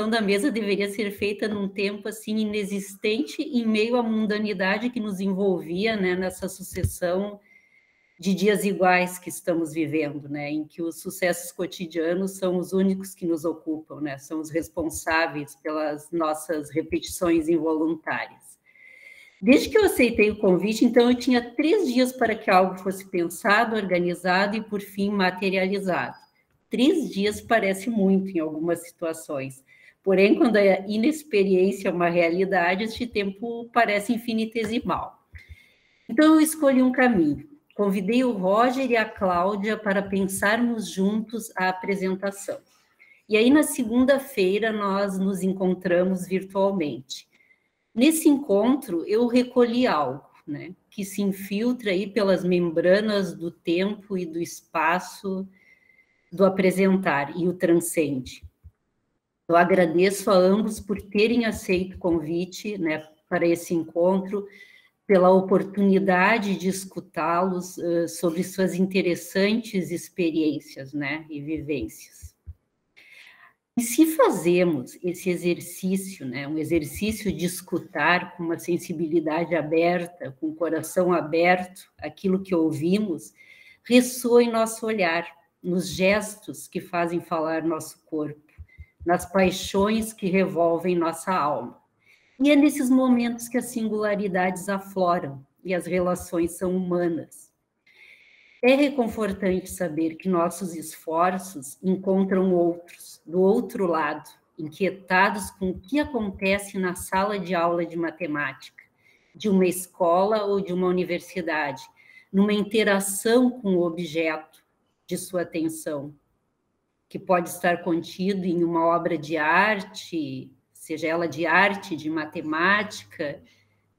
da mesa deveria ser feita num tempo assim inexistente, em meio à mundanidade que nos envolvia, né, nessa sucessão de dias iguais que estamos vivendo, né, em que os sucessos cotidianos são os únicos que nos ocupam, né, são os responsáveis pelas nossas repetições involuntárias. Desde que eu aceitei o convite, então, eu tinha 3 dias para que algo fosse pensado, organizado e, por fim, materializado. 3 dias parece muito em algumas situações, porém, quando a inexperiência é uma realidade, este tempo parece infinitesimal. Então, eu escolhi um caminho. Convidei o Roger e a Cláudia para pensarmos juntos a apresentação. E aí, na segunda-feira, nós nos encontramos virtualmente. Nesse encontro, eu recolhi algo, né, que se infiltra aí pelas membranas do tempo e do espaço do apresentar e o transcende. Eu agradeço a ambos por terem aceito o convite, né, para esse encontro, pela oportunidade de escutá-los sobre suas interessantes experiências, né, e vivências. E se fazemos esse exercício, né, um exercício de escutar com uma sensibilidade aberta, com o coração aberto, aquilo que ouvimos, ressoa em nosso olhar, nos gestos que fazem falar nosso corpo, nas paixões que revolvem nossa alma. E é nesses momentos que as singularidades afloram e as relações são humanas. É reconfortante saber que nossos esforços encontram outros, do outro lado, inquietados com o que acontece na sala de aula de matemática, de uma escola ou de uma universidade, numa interação com o objeto de sua atenção, que pode estar contido em uma obra de arte, seja ela de arte, de matemática,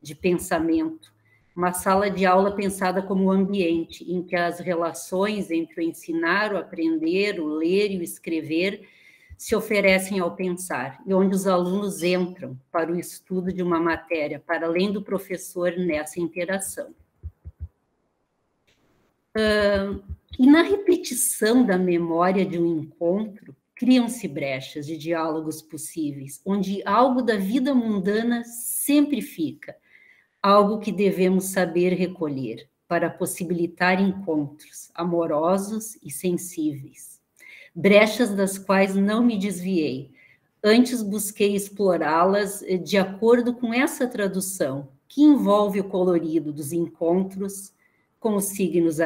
de pensamento. Uma sala de aula pensada como ambiente em que as relações entre o ensinar, o aprender, o ler e o escrever se oferecem ao pensar, e onde os alunos entram para o estudo de uma matéria, para além do professor nessa interação. E na repetição da memória de um encontro, criam-se brechas de diálogos possíveis, onde algo da vida mundana sempre fica, algo que devemos saber recolher para possibilitar encontros amorosos e sensíveis. Brechas das quais não me desviei, antes busquei explorá-las de acordo com essa tradução, que envolve o colorido dos encontros com os signos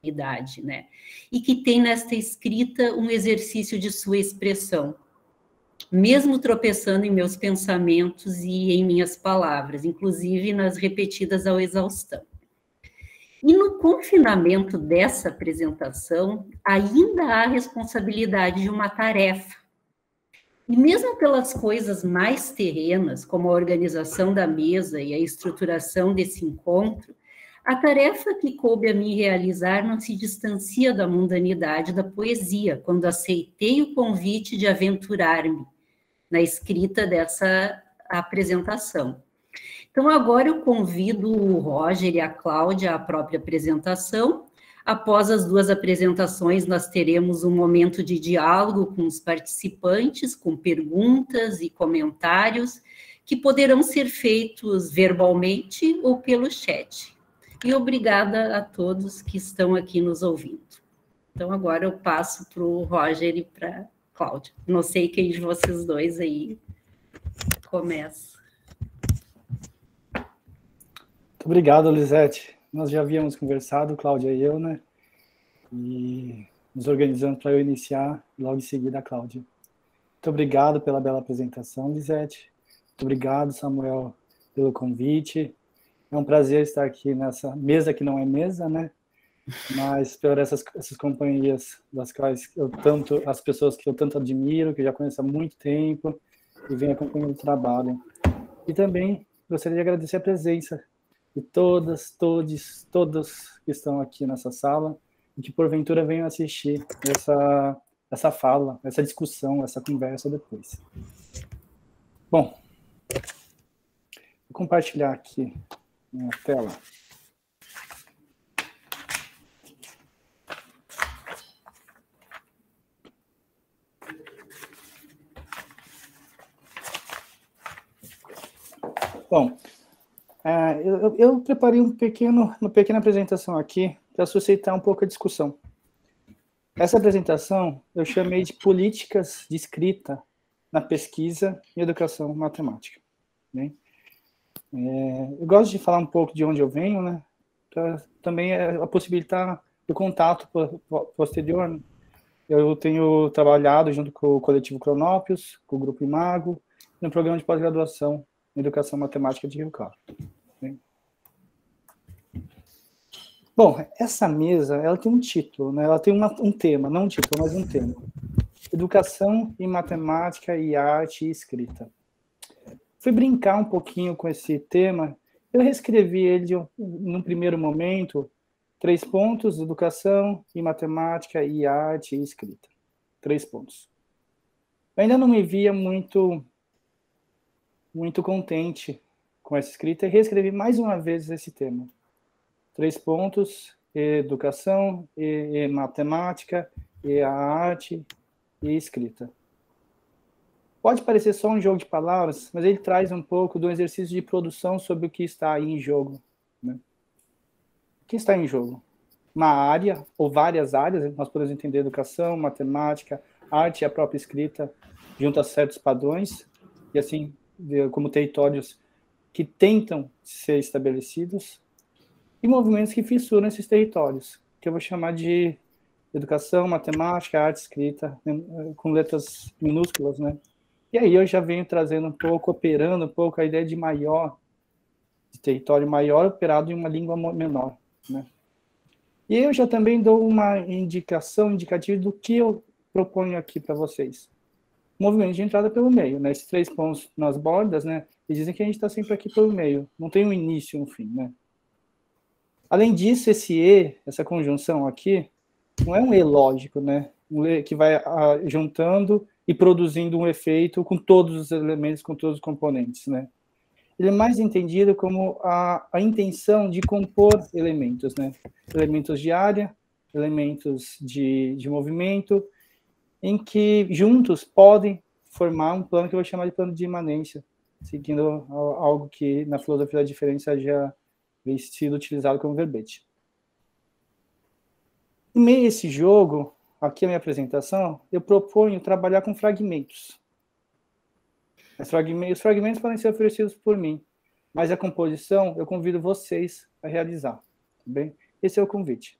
idade, né? E que tem nesta escrita um exercício de sua expressão, mesmo tropeçando em meus pensamentos e em minhas palavras, inclusive nas repetidas ao exaustão. E no confinamento dessa apresentação, ainda há a responsabilidade de uma tarefa. E mesmo pelas coisas mais terrenas, como a organização da mesa e a estruturação desse encontro, a tarefa que coube a mim realizar não se distancia da mundanidade da poesia, quando aceitei o convite de aventurar-me na escrita dessa apresentação. Então, agora eu convido o Roger e a Cláudia à própria apresentação. Após as 2 apresentações, nós teremos um momento de diálogo com os participantes, com perguntas e comentários, que poderão ser feitos verbalmente ou pelo chat. E obrigada a todos que estão aqui nos ouvindo. Então, agora eu passo para o Roger e para a Cláudia. Não sei quem de vocês dois aí começa. Muito obrigado, Lisete. Nós já havíamos conversado, Cláudia e eu, né? E nos organizamos para eu iniciar, logo em seguida a Cláudia. Muito obrigado pela bela apresentação, Lisete. Muito obrigado, Samuel, pelo convite. É um prazer estar aqui nessa mesa que não é mesa, né? Mas por essas companhias das quais as pessoas que eu tanto admiro, que eu já conheço há muito tempo e venho acompanhando o trabalho. E também gostaria de agradecer a presença de todos que estão aqui nessa sala e que porventura venham assistir essa fala, essa discussão, essa conversa depois. Bom, vou compartilhar aqui minha tela. Bom, eu preparei uma pequena apresentação aqui para suscitar um pouco a discussão. Essa apresentação eu chamei de políticas de escrita na pesquisa e educação matemática. Né? Eu gosto de falar um pouco de onde eu venho, né? Para também possibilitar o contato posterior. Né? Eu tenho trabalhado junto com o coletivo Cronópios, com o Grupo Imago, no programa de pós-graduação em Educação Matemática de Rio Claro. Né? Bom, essa mesa, ela tem um título, né? Ela tem um tema, não um título, mas um tema. Educação em Matemática e Arte e Escrita. Fui brincar um pouquinho com esse tema, eu reescrevi ele num primeiro momento, 3 pontos, educação em matemática e arte e escrita. 3 pontos. Eu ainda não me via muito contente com essa escrita e reescrevi mais uma vez esse tema. 3 pontos, educação, e matemática, e a arte e escrita. Pode parecer só um jogo de palavras, mas ele traz um pouco do exercício de produção sobre o que está aí em jogo. Né? O que está em jogo? Uma área, ou várias áreas, nós podemos entender educação, matemática, arte e a própria escrita, junto a certos padrões, e assim, como territórios que tentam ser estabelecidos, e movimentos que fissuram esses territórios, que eu vou chamar de educação, matemática, arte, escrita, com letras minúsculas, né? E aí eu já venho trazendo um pouco, operando um pouco a ideia de maior, de território maior operado em uma língua menor, né? E eu já também dou uma indicativa do que eu proponho aqui para vocês. Movimento de entrada pelo meio, né? Esses 3 pontos nas bordas, né? Eles dizem que a gente está sempre aqui pelo meio, não tem um início e um fim, né? Além disso, esse E, essa conjunção aqui, não é um E lógico, né? Um E que vai juntando e produzindo um efeito com todos os elementos, com todos os componentes, né? Ele é mais entendido como a intenção de compor elementos, né? Elementos de área, elementos de movimento, em que juntos podem formar um plano que eu vou chamar de plano de imanência, seguindo algo que na filosofia da diferença já vem sido utilizado como verbete. Em meio a esse jogo, aqui a minha apresentação, eu proponho trabalhar com fragmentos. Os fragmentos podem ser oferecidos por mim, mas a composição eu convido vocês a realizar. Tá bem? Esse é o convite.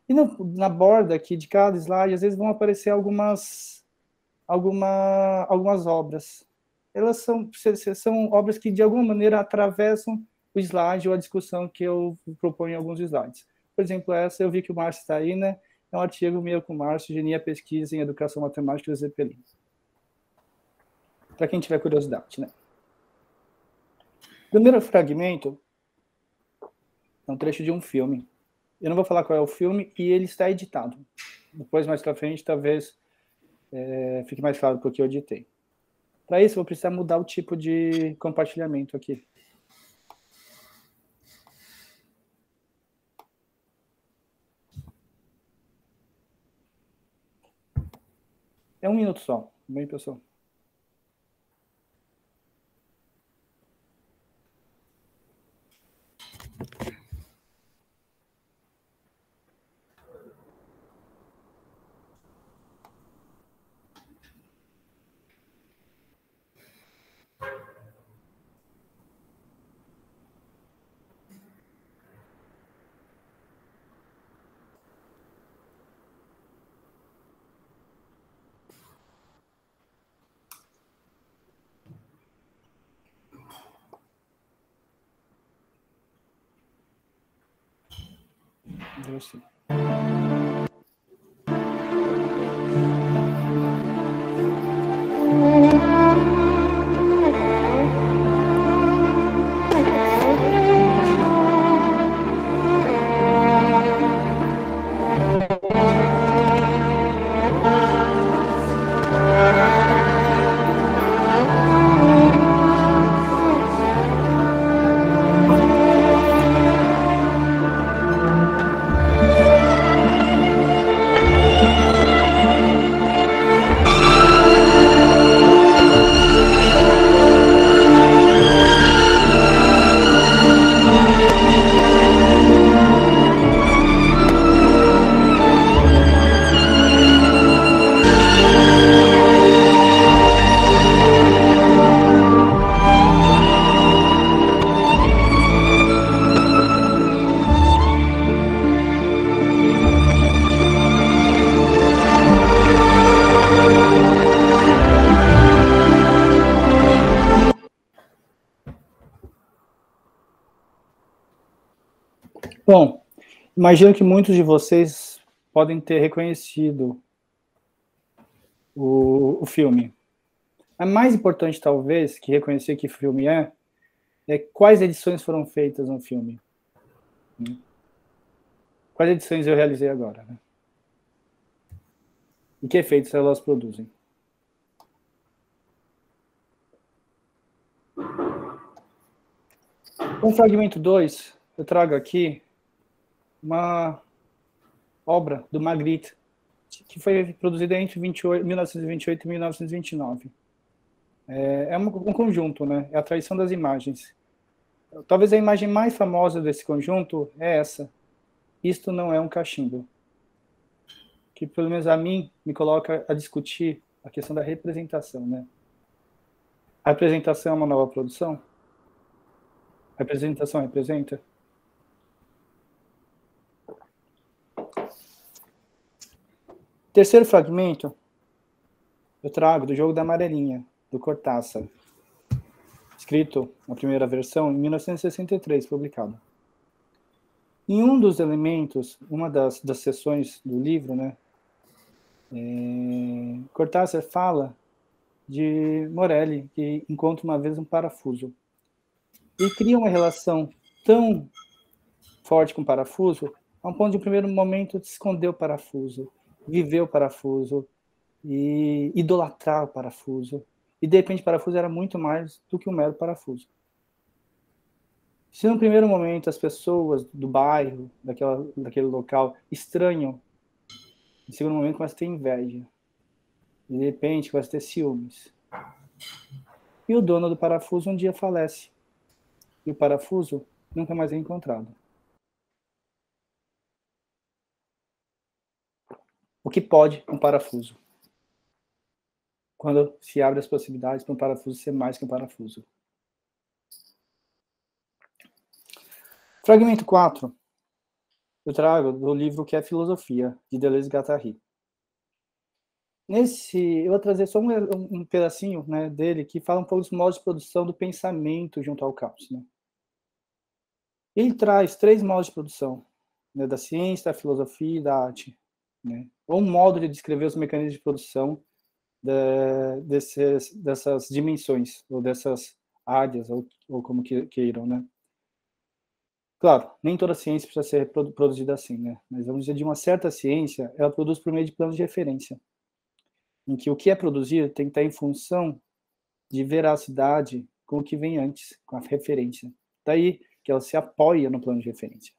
E na borda aqui de cada slide, às vezes vão aparecer algumas obras. Elas são obras que, de alguma maneira, atravessam o slide ou a discussão que eu proponho em alguns slides. Por exemplo, essa eu vi que o Márcio está aí, né? É um artigo meu com o Márcio, Genia Pesquisa em Educação Matemática do Zeppelin. Para quem tiver curiosidade, né? O primeiro fragmento é um trecho de um filme. Eu não vou falar qual é o filme e ele está editado. Depois, mais para frente, talvez fique mais claro porque eu editei. Para isso, eu vou precisar mudar o tipo de compartilhamento aqui. É 1 minuto só. Bem, pessoal? Deu sim. Bom, imagino que muitos de vocês podem ter reconhecido o filme. A mais importante, talvez, que reconhecer que filme é quais edições foram feitas no filme. Quais edições eu realizei agora, né? E que efeitos elas produzem. Com o fragmento 2, eu trago aqui uma obra do Magritte, que foi produzida entre 1928 e 1929. É um conjunto, né? É a traição das imagens. Talvez a imagem mais famosa desse conjunto é essa. Isto não é um cachimbo. Que, pelo menos a mim, me coloca a discutir a questão da representação, né? A representação é uma nova produção? A representação representa? Terceiro fragmento, eu trago do Jogo da Amarelinha, do Cortázar, escrito na primeira versão em 1963, publicado. Em um dos elementos, uma das seções do livro, né, Cortázar fala de Morelli, que encontra uma vez um parafuso. E cria uma relação tão forte com o parafuso, a um ponto de, um primeiro momento, de esconder o parafuso, viver o parafuso, e idolatrar o parafuso. E, de repente, o parafuso era muito mais do que um mero parafuso. Se, no primeiro momento, as pessoas do bairro, daquele local, estranham, no segundo momento, começa a ter inveja. E, de repente, começa a ter ciúmes. E o dono do parafuso um dia falece. E o parafuso nunca mais é encontrado. O que pode um parafuso? Quando se abre as possibilidades para um parafuso ser mais que um parafuso. Fragmento 4. Eu trago do livro Que é Filosofia, de Deleuze e Guattari. Eu vou trazer só um pedacinho, né, dele, que fala um pouco dos modos de produção do pensamento junto ao caos. Né? Ele traz 3 modos de produção, né, da ciência, da filosofia e da arte. Né? Ou um modo de descrever os mecanismos de produção dessas dimensões, ou dessas áreas, ou como queiram, né? Claro, nem toda ciência precisa ser produzida assim, né? Mas vamos dizer, de uma certa ciência, ela produz por meio de planos de referência, em que o que é produzido tem que estar em função de veracidade com o que vem antes, com a referência. Daí que ela se apoia no plano de referência.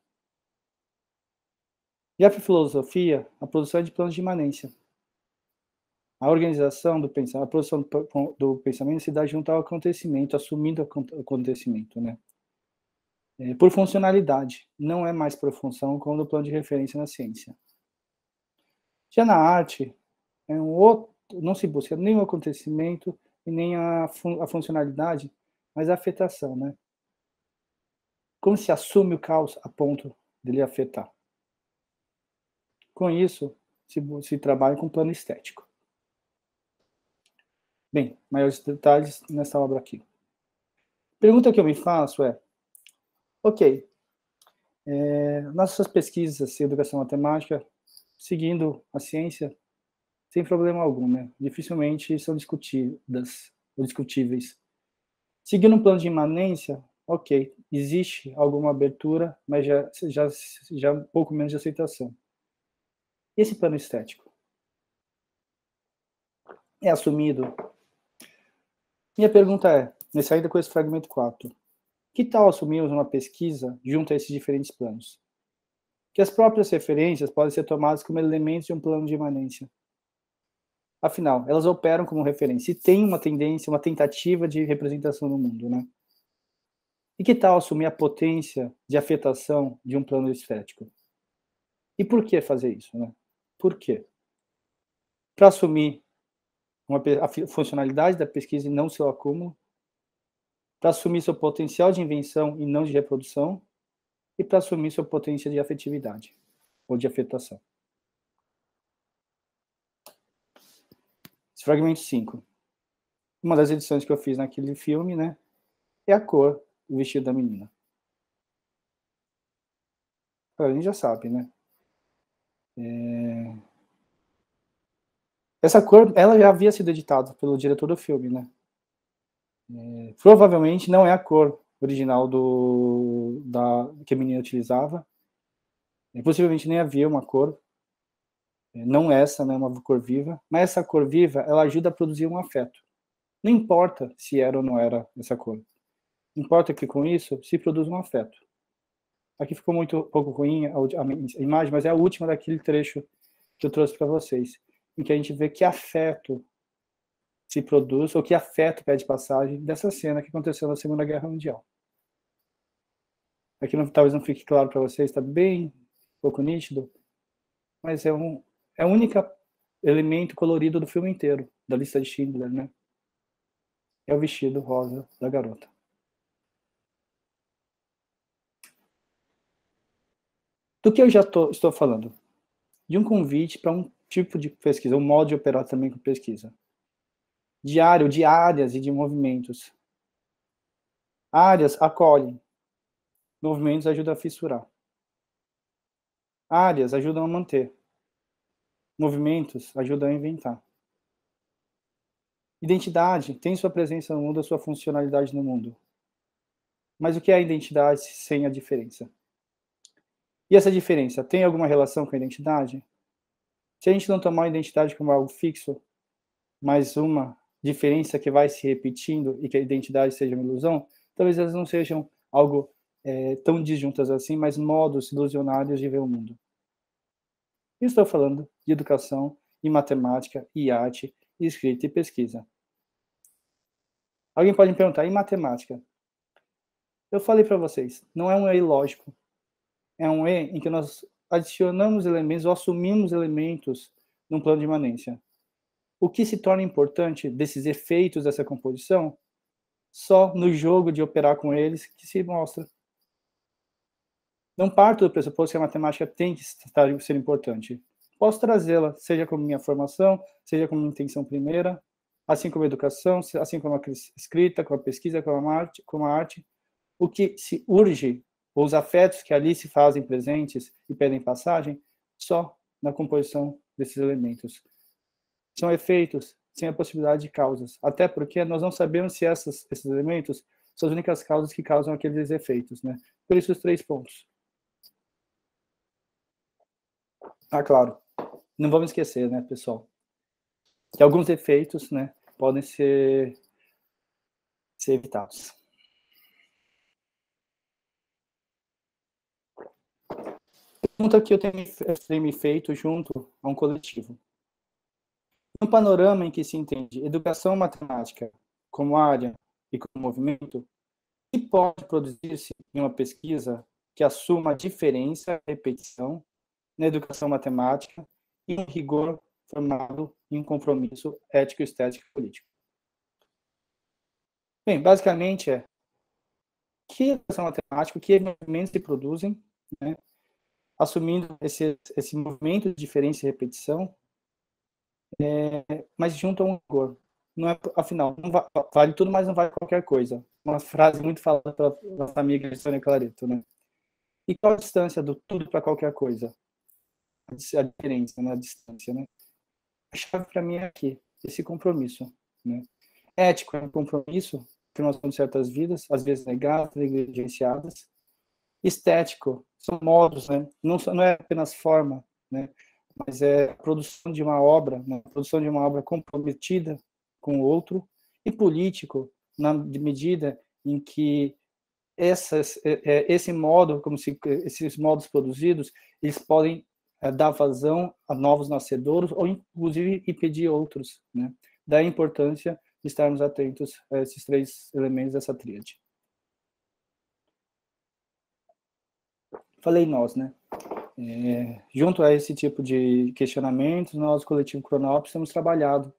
E a filosofia, a produção é de planos de imanência. A organização do pensamento, a produção do pensamento se dá junto ao acontecimento, assumindo o acontecimento, né? Por funcionalidade, não é mais por função como no plano de referência na ciência. Já na arte, não se busca nem o acontecimento e nem a funcionalidade, mas a afetação, né? Como se assume o caos a ponto de lhe afetar. Com isso, se trabalha com plano estético. Bem, maiores detalhes nessa obra aqui. Pergunta que eu me faço é, ok, nossas pesquisas em educação matemática, seguindo a ciência, sem problema algum, né? Dificilmente são discutidas ou discutíveis. Seguindo um plano de imanência, ok, existe alguma abertura, mas já um pouco menos de aceitação. E esse plano estético? É assumido? Minha pergunta é, nessa ainda com esse fragmento 4, que tal assumirmos uma pesquisa junto a esses diferentes planos? Que as próprias referências podem ser tomadas como elementos de um plano de imanência. Afinal, elas operam como referência e têm uma tendência, uma tentativa de representação no mundo, né? E que tal assumir a potência de afetação de um plano estético? E por que fazer isso, né? Por quê? Para assumir a funcionalidade da pesquisa e não seu acúmulo, para assumir seu potencial de invenção e não de reprodução, e para assumir sua potência de afetividade ou de afetação. Esse fragmento 5. Uma das edições que eu fiz naquele filme, né, é a cor do vestido da menina. a gente já sabe, né? Essa cor, ela já havia sido editada pelo diretor do filme, né? Provavelmente não é a cor original que a menina utilizava. Possivelmente nem havia uma cor, não essa, né, uma cor viva, mas essa cor viva, ela ajuda a produzir um afeto. Não importa se era ou não era essa cor. Importa que com isso se produz um afeto. Aqui ficou muito pouco ruim a imagem, mas é a última daquele trecho que eu trouxe para vocês, em que a gente vê que afeto se produz, ou que afeto pede passagem dessa cena que aconteceu na Segunda Guerra Mundial. Aqui talvez não fique claro para vocês, está bem pouco nítido, mas é o único elemento colorido do filme inteiro, da lista de Schindler, né? É o vestido rosa da garota. Do que eu já estou falando? De um convite para um tipo de pesquisa, um modo de operar também com pesquisa. Diário, de áreas e de movimentos. Áreas acolhem. Movimentos ajudam a fissurar. Áreas ajudam a manter. Movimentos ajudam a inventar. Identidade tem sua presença no mundo, a sua funcionalidade no mundo. Mas o que é a identidade sem a diferença? E essa diferença tem alguma relação com a identidade? Se a gente não tomar a identidade como algo fixo, mas uma diferença que vai se repetindo e que a identidade seja uma ilusão, talvez elas não sejam algo tão disjuntas assim, mas modos ilusionários de ver o mundo. Eu estou falando de educação, e matemática, e arte, e escrita e pesquisa. Alguém pode me perguntar, e matemática? Eu falei para vocês, não é um E lógico. É um E em que nós adicionamos elementos ou assumimos elementos num plano de imanência. O que se torna importante desses efeitos dessa composição, só no jogo de operar com eles que se mostra. Não parto do pressuposto que a matemática tem que ser importante. Posso trazê-la, seja como minha formação, seja como minha intenção primeira, assim como a educação, assim como a escrita, como a pesquisa, como a arte. O que se urge, os afetos que ali se fazem presentes e pedem passagem, só na composição desses elementos. São efeitos sem a possibilidade de causas, até porque nós não sabemos se esses elementos são as únicas causas que causam aqueles efeitos, né? Por isso os 3 pontos. Ah, claro, não vamos esquecer, né, pessoal, que alguns efeitos, né, podem ser evitados. Pergunta que eu tenho me feito junto a um coletivo. No panorama em que se entende educação matemática como área e como movimento, o que pode produzir-se em uma pesquisa que assuma a diferença, a repetição, na educação matemática e um rigor formado em um compromisso ético, estético e político? Bem, basicamente que educação matemática, que movimentos se produzem, né, assumindo esse movimento de diferença e repetição, mas junto a um rigor. Não é, afinal, não vale tudo, mas não vale qualquer coisa. Uma frase muito falada pela nossa amiga Sônia Clareto, né? E qual a distância do tudo para qualquer coisa? A diferença, né? A distância, né? A chave para mim é aqui, esse compromisso, né? Ético é um compromisso que nós temos certas vidas, às vezes negadas, negligenciadas. Estético são modos, né? Não é apenas forma, né? Mas é a produção de uma obra, né? A produção de uma obra comprometida com o outro. E político, na medida em que esse modo, como se esses modos produzidos, eles podem dar vazão a novos nascedouros ou inclusive impedir outros, né? Daí a importância de estarmos atentos a esses 3 elementos dessa tríade. Falei nós, né? Junto a esse tipo de questionamentos, nós, coletivo Cronópolis, temos trabalhado,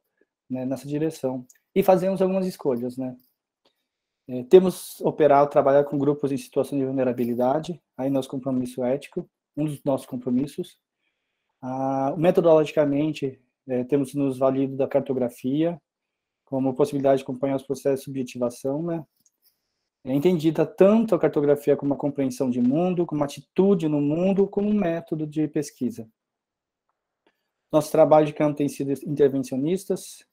né, nessa direção e fazemos algumas escolhas, né? Temos operado, trabalhado com grupos em situação de vulnerabilidade, aí nosso compromisso ético, um dos nossos compromissos. Metodologicamente, temos nos valido da cartografia como possibilidade de acompanhar os processos de subjetivação, né? É entendida tanto a cartografia como uma compreensão de mundo, como uma atitude no mundo, como um método de pesquisa. Nosso trabalho de campo tem sido intervencionistas.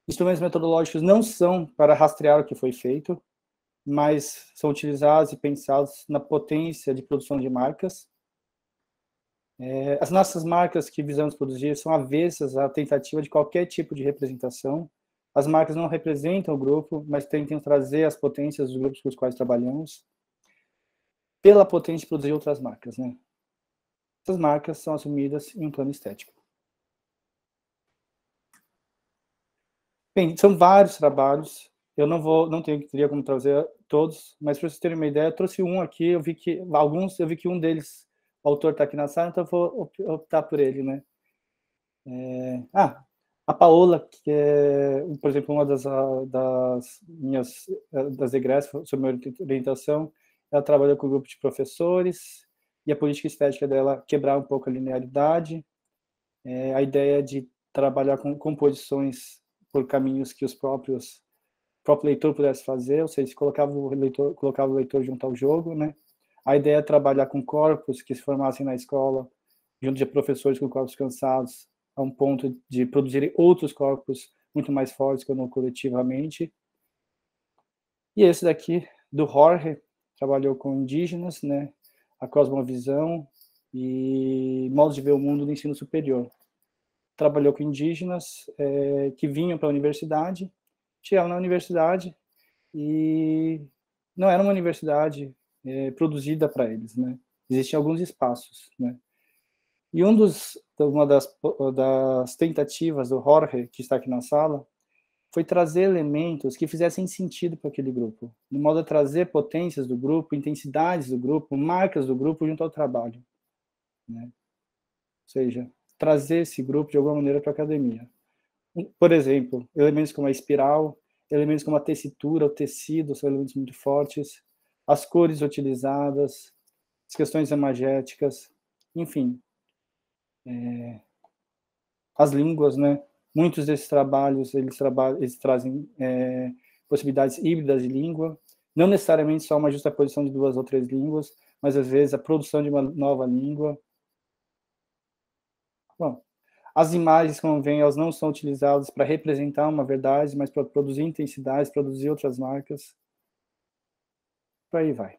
Instrumentos metodológicos não são para rastrear o que foi feito, mas são utilizados e pensados na potência de produção de marcas. As nossas marcas que visamos produzir são avessas à tentativa de qualquer tipo de representação. As marcas não representam o grupo, mas tentam trazer as potências dos grupos com os quais trabalhamos, pela potência de produzir outras marcas, né? Essas marcas são assumidas em um plano estético. Bem, são vários trabalhos. Eu não teria como trazer todos, mas para vocês terem uma ideia, eu trouxe um aqui. Eu vi que um deles, o autor está aqui na sala, então eu vou optar por ele, né? A Paola, que é, por exemplo, uma das minhas egressas sob minha orientação, ela trabalha com um grupo de professores, e a política estética dela quebrar um pouco a linearidade, a ideia de trabalhar com composições por caminhos que o próprio leitor pudesse fazer, ou seja, colocava o leitor junto ao jogo, né? A ideia é trabalhar com corpos que se formassem na escola, junto de professores com corpos cansados, a um ponto de produzirem outros corpos muito mais fortes que não coletivamente. E esse daqui, do Jorge, trabalhou com indígenas, né? A cosmovisão e modos de ver o mundo no ensino superior. Trabalhou com indígenas que vinham para a universidade, chegavam na universidade e não era uma universidade produzida para eles, né? Existiam alguns espaços, né? E uma das tentativas do Jorge, que está aqui na sala, foi trazer elementos que fizessem sentido para aquele grupo, de modo a trazer potências do grupo, intensidades do grupo, marcas do grupo junto ao trabalho, né? Ou seja, trazer esse grupo de alguma maneira para a academia. Por exemplo, elementos como a espiral, elementos como a tessitura, o tecido, são elementos muito fortes, as cores utilizadas, as questões imagéticas, enfim. As línguas, né? Muitos desses trabalhos, eles trazem possibilidades híbridas de língua, não necessariamente só uma justaposição de 2 ou 3 línguas, mas às vezes a produção de uma nova língua. Bom, as imagens, como vem, elas não são utilizadas para representar uma verdade, mas para produzir intensidades, produzir outras marcas. Por aí vai.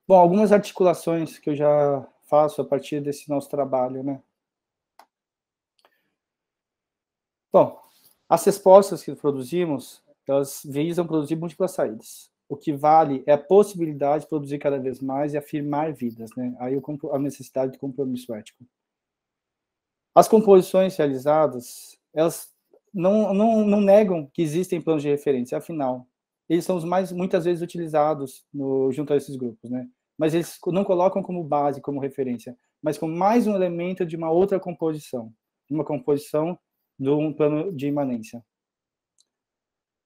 Bom, algumas articulações que eu já faço a partir desse nosso trabalho, né? Bom, as respostas que produzimos, elas visam produzir múltiplas saídas. O que vale é a possibilidade de produzir cada vez mais e afirmar vidas, né? Aí a necessidade de compromisso ético. As composições realizadas, elas não negam que existem planos de referência, afinal, eles são os muitas vezes utilizados junto a esses grupos, né? Mas eles não colocam como base, como referência, mas como mais um elemento de uma outra composição, uma composição de um plano de imanência.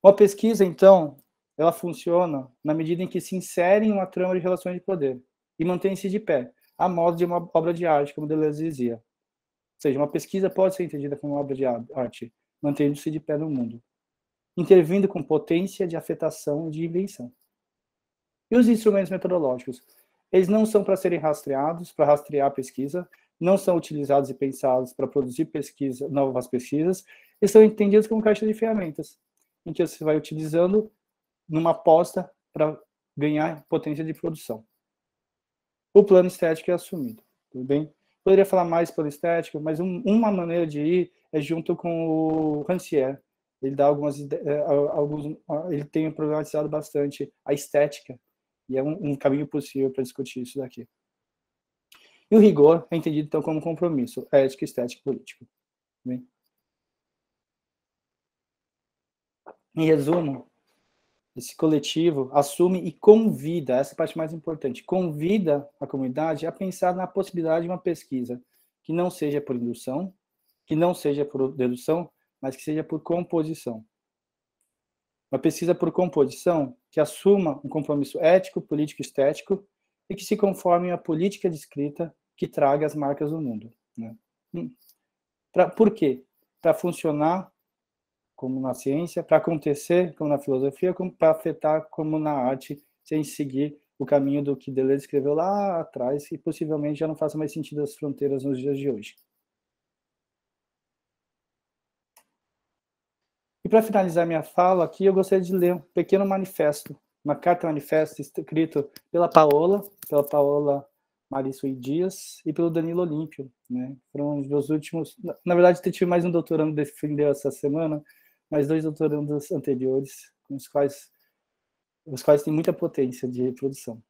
Uma pesquisa, então, ela funciona na medida em que se insere em uma trama de relações de poder e mantém-se de pé, a modo de uma obra de arte, como Deleuze dizia. Ou seja, uma pesquisa pode ser entendida como uma obra de arte, mantendo-se de pé no mundo, intervindo com potência de afetação e de invenção. E os instrumentos metodológicos? Eles não são para serem rastreados, para rastrear a pesquisa, não são utilizados e pensados para produzir novas pesquisas, eles são entendidos como caixa de ferramentas, em que você vai utilizando numa aposta para ganhar potência de produção. O plano estético é assumido, tudo bem? Poderia falar mais plano estético, mas uma maneira de ir é junto com o Rancière. Ele dá ele tem problematizado bastante a estética, e é um caminho possível para discutir isso daqui. E o rigor é entendido, então, como compromisso ético, estético e político. Bem? Em resumo, esse coletivo assume e convida, essa é a parte mais importante, convida a comunidade a pensar na possibilidade de uma pesquisa que não seja por indução, que não seja por dedução, mas que seja por composição. Uma pesquisa por composição que assuma um compromisso ético, político e estético e que se conforme à política de escrita que traga as marcas do mundo, né? Por quê? para funcionar como na ciência, para acontecer como na filosofia, como para afetar como na arte, sem seguir o caminho do que Deleuze escreveu lá atrás e possivelmente já não faça mais sentido as fronteiras nos dias de hoje. E para finalizar minha fala aqui, eu gostaria de ler um pequeno manifesto, uma carta manifesto escrito pela Paola Marissuí Dias e pelo Danilo Olímpio, né? Foram os meus últimos... Na verdade, tive mais um doutorando que defendeu essa semana, mas 2 doutorandos anteriores, os quais têm muita potência de reprodução.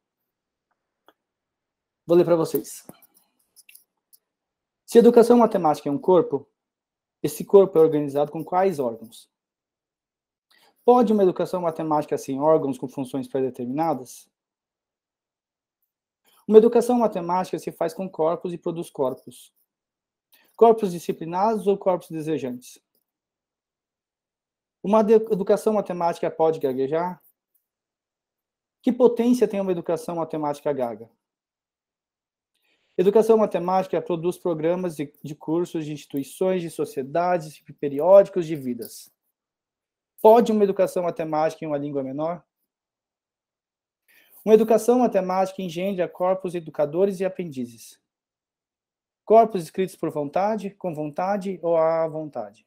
Vou ler para vocês. Se a educação matemática é um corpo, esse corpo é organizado com quais órgãos? Pode uma educação matemática sem órgãos com funções pré-determinadas? Uma educação matemática se faz com corpos e produz corpos. Corpos disciplinados ou corpos desejantes? Uma educação matemática pode gaguejar? Que potência tem uma educação matemática gaga? Educação matemática produz programas de cursos, de instituições, de sociedades, de periódicos, de vidas. Pode uma educação matemática em uma língua menor? Uma educação matemática engendra corpos educadores e aprendizes. Corpos escritos por vontade, com vontade ou à vontade.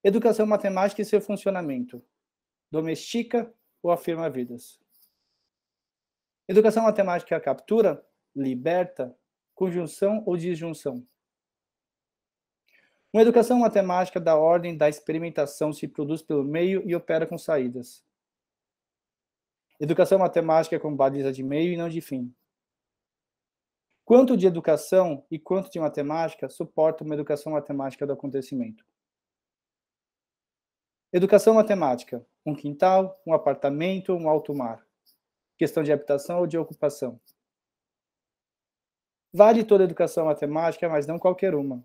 Educação matemática e seu funcionamento. Domestica ou afirma vidas. Educação matemática captura, liberta, conjunção ou disjunção. Uma educação matemática da ordem da experimentação se produz pelo meio e opera com saídas. Educação matemática com baliza de meio e não de fim. Quanto de educação e quanto de matemática suporta uma educação matemática do acontecimento? Educação matemática, um quintal, um apartamento, um alto mar. Questão de habitação ou de ocupação. Vale toda educação matemática, mas não qualquer uma.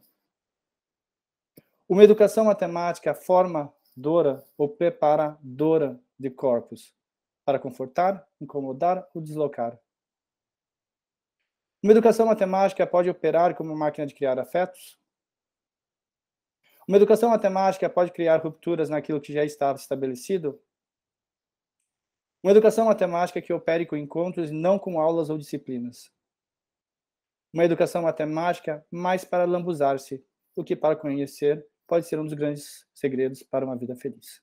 Uma educação matemática formadora ou preparadora de corpos, para confortar, incomodar ou deslocar. Uma educação matemática pode operar como máquina de criar afetos? Uma educação matemática pode criar rupturas naquilo que já estava estabelecido? Uma educação matemática que opere com encontros e não com aulas ou disciplinas. Uma educação matemática mais para lambuzar-se do que para conhecer pode ser um dos grandes segredos para uma vida feliz.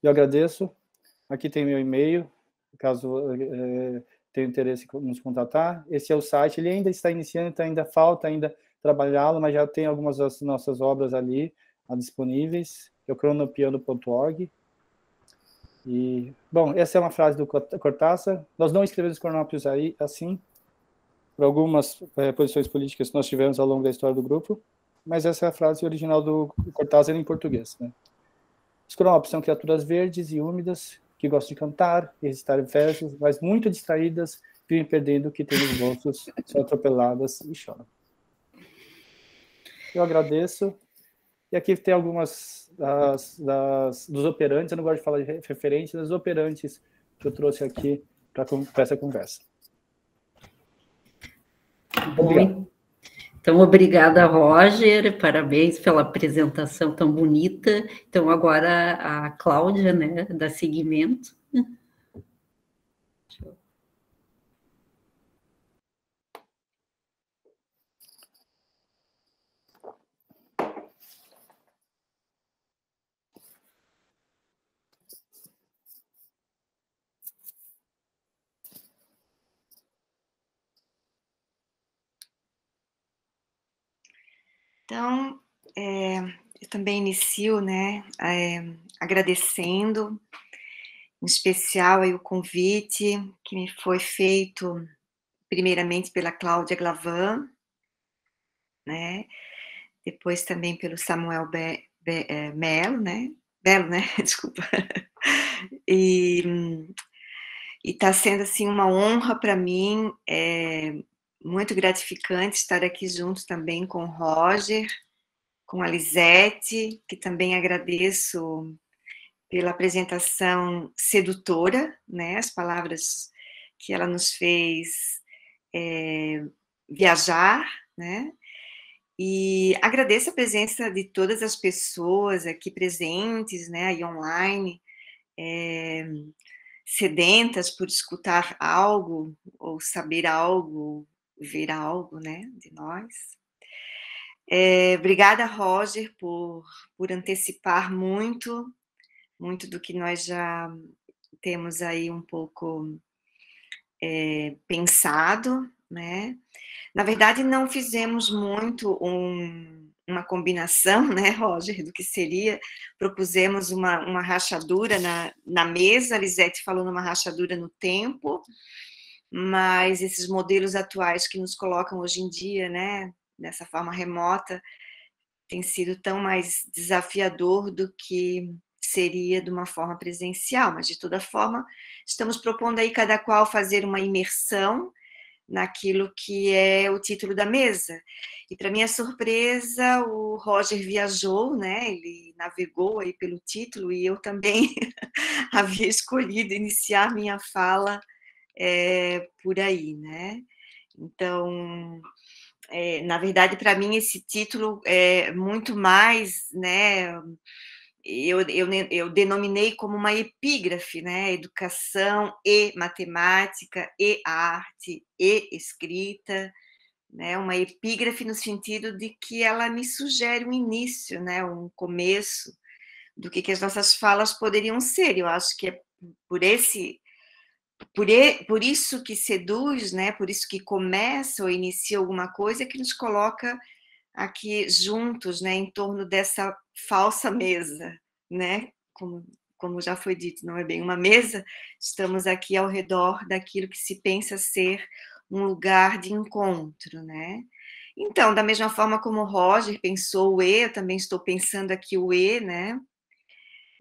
Eu agradeço. Aqui tem meu e-mail, caso tenha interesse em nos contatar. Esse é o site, ele ainda está iniciando, então ainda falta trabalhá-lo, mas já tem algumas das nossas obras ali disponíveis, é o cronopiano.org. E, bom, essa é uma frase do Cortázar. Nós não escrevemos cronópios aí assim, por algumas posições políticas que nós tivemos ao longo da história do grupo, mas essa é a frase original do Cortázar em português, né? Os cronópios são criaturas verdes e úmidas, que gostam de cantar e recitar versos, mas muito distraídas, vivem perdendo o que tem nos bolsos, são atropeladas e choram. Eu agradeço. E aqui tem algumas dos operantes, eu não gosto de falar de referentes, das operantes que eu trouxe aqui para essa conversa. Bom, então, obrigada, Roger, parabéns pela apresentação tão bonita. Então, agora a Cláudia, né, dá seguimento. Então, eu também inicio, né, agradecendo, em especial aí o convite que me foi feito, primeiramente pela Cláudia Glavan, né, depois também pelo Samuel Melo, né, desculpa. E está sendo, assim, uma honra para mim, muito gratificante estar aqui junto também com o Roger, com a Lisete, que também agradeço pela apresentação sedutora, né, as palavras que ela nos fez viajar, né? E agradeço a presença de todas as pessoas aqui presentes, né, aí online, sedentas por escutar algo, ou saber algo, ver algo, né, de nós. Obrigada, Roger, por antecipar muito do que nós já temos aí um pouco pensado, né? Na verdade, não fizemos muito uma combinação, né, Roger, do que seria. Propusemos uma rachadura na mesa, a Lisete falou numa rachadura no tempo, mas esses modelos atuais que nos colocam hoje em dia, né, dessa forma remota, tem sido tão mais desafiador do que seria de uma forma presencial, mas de toda forma, estamos propondo aí cada qual fazer uma imersão naquilo que é o título da mesa. E para minha surpresa, o Roger viajou, né? Ele navegou aí pelo título e eu também havia escolhido iniciar minha fala por aí, né? Então, na verdade, para mim esse título é muito mais, né? Eu denominei como uma epígrafe, né? Educação e matemática e arte e escrita, né? Uma epígrafe no sentido de que ela me sugere um início, né? Um começo do que as nossas falas poderiam ser. Eu acho que é por isso que seduz, né? Por isso que começa ou inicia alguma coisa que nos coloca aqui juntos, né, em torno dessa falsa mesa, né? Como já foi dito, não é bem uma mesa, estamos aqui ao redor daquilo que se pensa ser um lugar de encontro, né? Então, da mesma forma como o Roger pensou o E, eu também estou pensando aqui o E, né?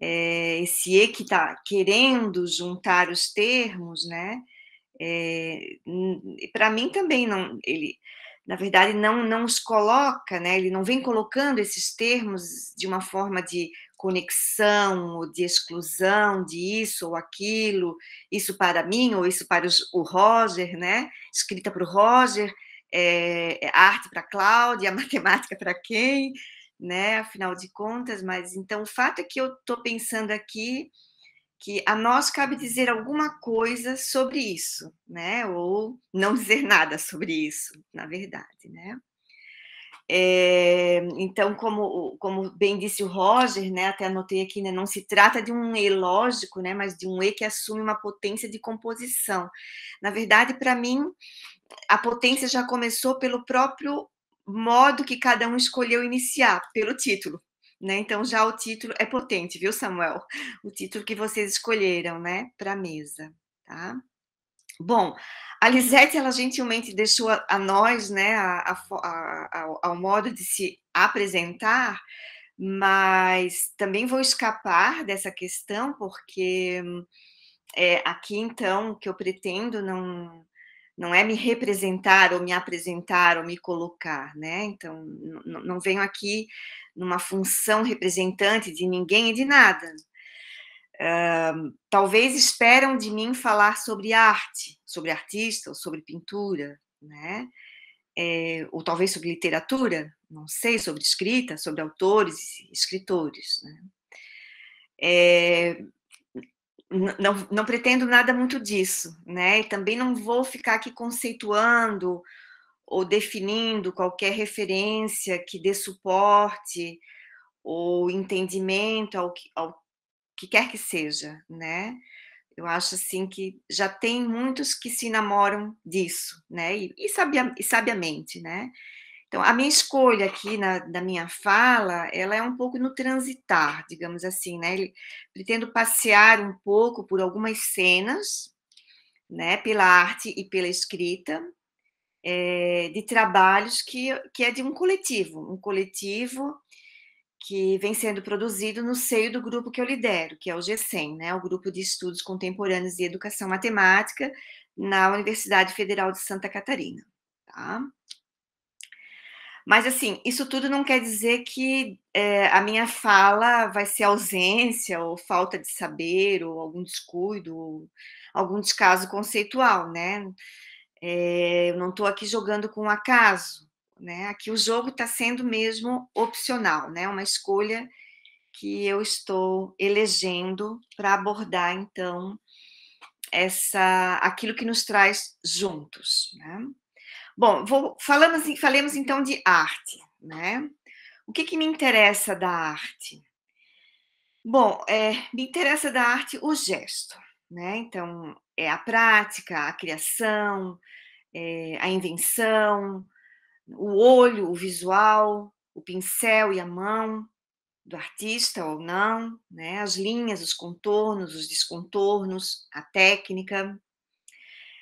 Esse E que está querendo juntar os termos, né? Para mim também não, ele na verdade não os coloca, né? Ele não vem colocando esses termos de uma forma de conexão ou de exclusão de isso ou aquilo, isso para mim ou isso para o Roger, né? Escrita para o Roger, arte para a Cláudia, matemática para quem, né? Afinal de contas, mas então o fato é que eu estou pensando aqui que a nós cabe dizer alguma coisa sobre isso, né? Ou não dizer nada sobre isso, na verdade, né? Então, como bem disse o Roger, né? Até anotei aqui, né? Não se trata de um E lógico, né? Mas de um E que assume uma potência de composição. Na verdade, para mim, a potência já começou pelo próprio modo que cada um escolheu iniciar, pelo título. Né? Então, já o título é potente, viu, Samuel? O título que vocês escolheram, né, para a mesa, tá? Bom, a Lisete, ela gentilmente deixou a nós, né, ao modo de se apresentar, mas também vou escapar dessa questão, porque aqui, então, o que eu pretendo não é me representar ou me apresentar ou me colocar, né? Então, não venho aqui numa função representante de ninguém e de nada. Talvez esperam de mim falar sobre arte, sobre artista, ou sobre pintura, né? Ou talvez sobre literatura, não sei, sobre escrita, sobre autores e escritores, né? Não pretendo nada muito disso, né? E também não vou ficar aqui conceituando ou definindo qualquer referência que dê suporte ou entendimento ao que quer que seja, né? Eu acho assim que já tem muitos que se namoram disso, né? E sabiamente, né? Então, a minha escolha aqui da minha fala, ela é um pouco no transitar, digamos assim, né? Pretendo passear um pouco por algumas cenas, né? Pela arte e pela escrita, de trabalhos que é de um coletivo que vem sendo produzido no seio do grupo que eu lidero, que é o GESEM, né? O Grupo de Estudos Contemporâneos e Educação Matemática, na Universidade Federal de Santa Catarina, tá? Mas, assim, isso tudo não quer dizer que a minha fala vai ser ausência ou falta de saber ou algum descuido ou algum descaso conceitual, né? Eu não estou aqui jogando com o acaso, né? Aqui o jogo está sendo mesmo opcional, né? Uma escolha que eu estou elegendo para abordar, então, aquilo que nos traz juntos, né? Bom, falemos então de arte, né? O que me interessa da arte? Bom, me interessa da arte o gesto, né? Então, é a prática, a criação, a invenção, o olho, o visual, o pincel e a mão do artista ou não, né? As linhas, os contornos, os descontornos, a técnica.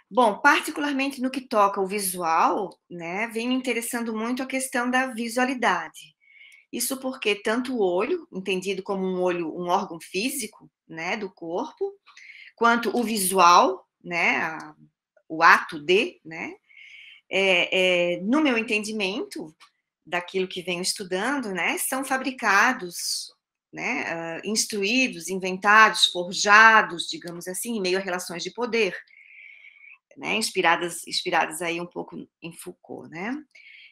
Bom, particularmente no que toca ao visual, né, vem me interessando muito a questão da visualidade. Isso porque tanto o olho, entendido como um olho, um órgão físico, né, do corpo, quanto o visual, né, o ato de, né, no meu entendimento daquilo que venho estudando, né, são fabricados, né, instruídos, inventados, forjados, digamos assim, em meio a relações de poder, né, inspiradas aí um pouco em Foucault, né?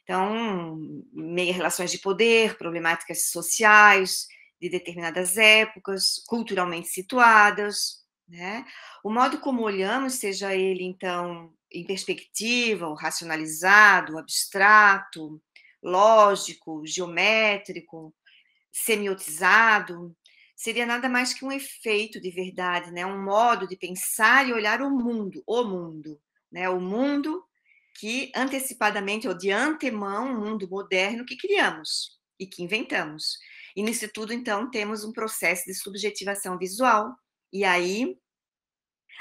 Então, meio a relações de poder, problemáticas sociais de determinadas épocas, culturalmente situadas, né? O modo como olhamos, seja ele então em perspectiva, ou racionalizado, abstrato, lógico, geométrico, semiotizado, seria nada mais que um efeito de verdade, né? Um modo de pensar e olhar o mundo, né? O mundo que antecipadamente ou de antemão, um mundo moderno que criamos e que inventamos. E nisso tudo, então, temos um processo de subjetivação visual. E aí,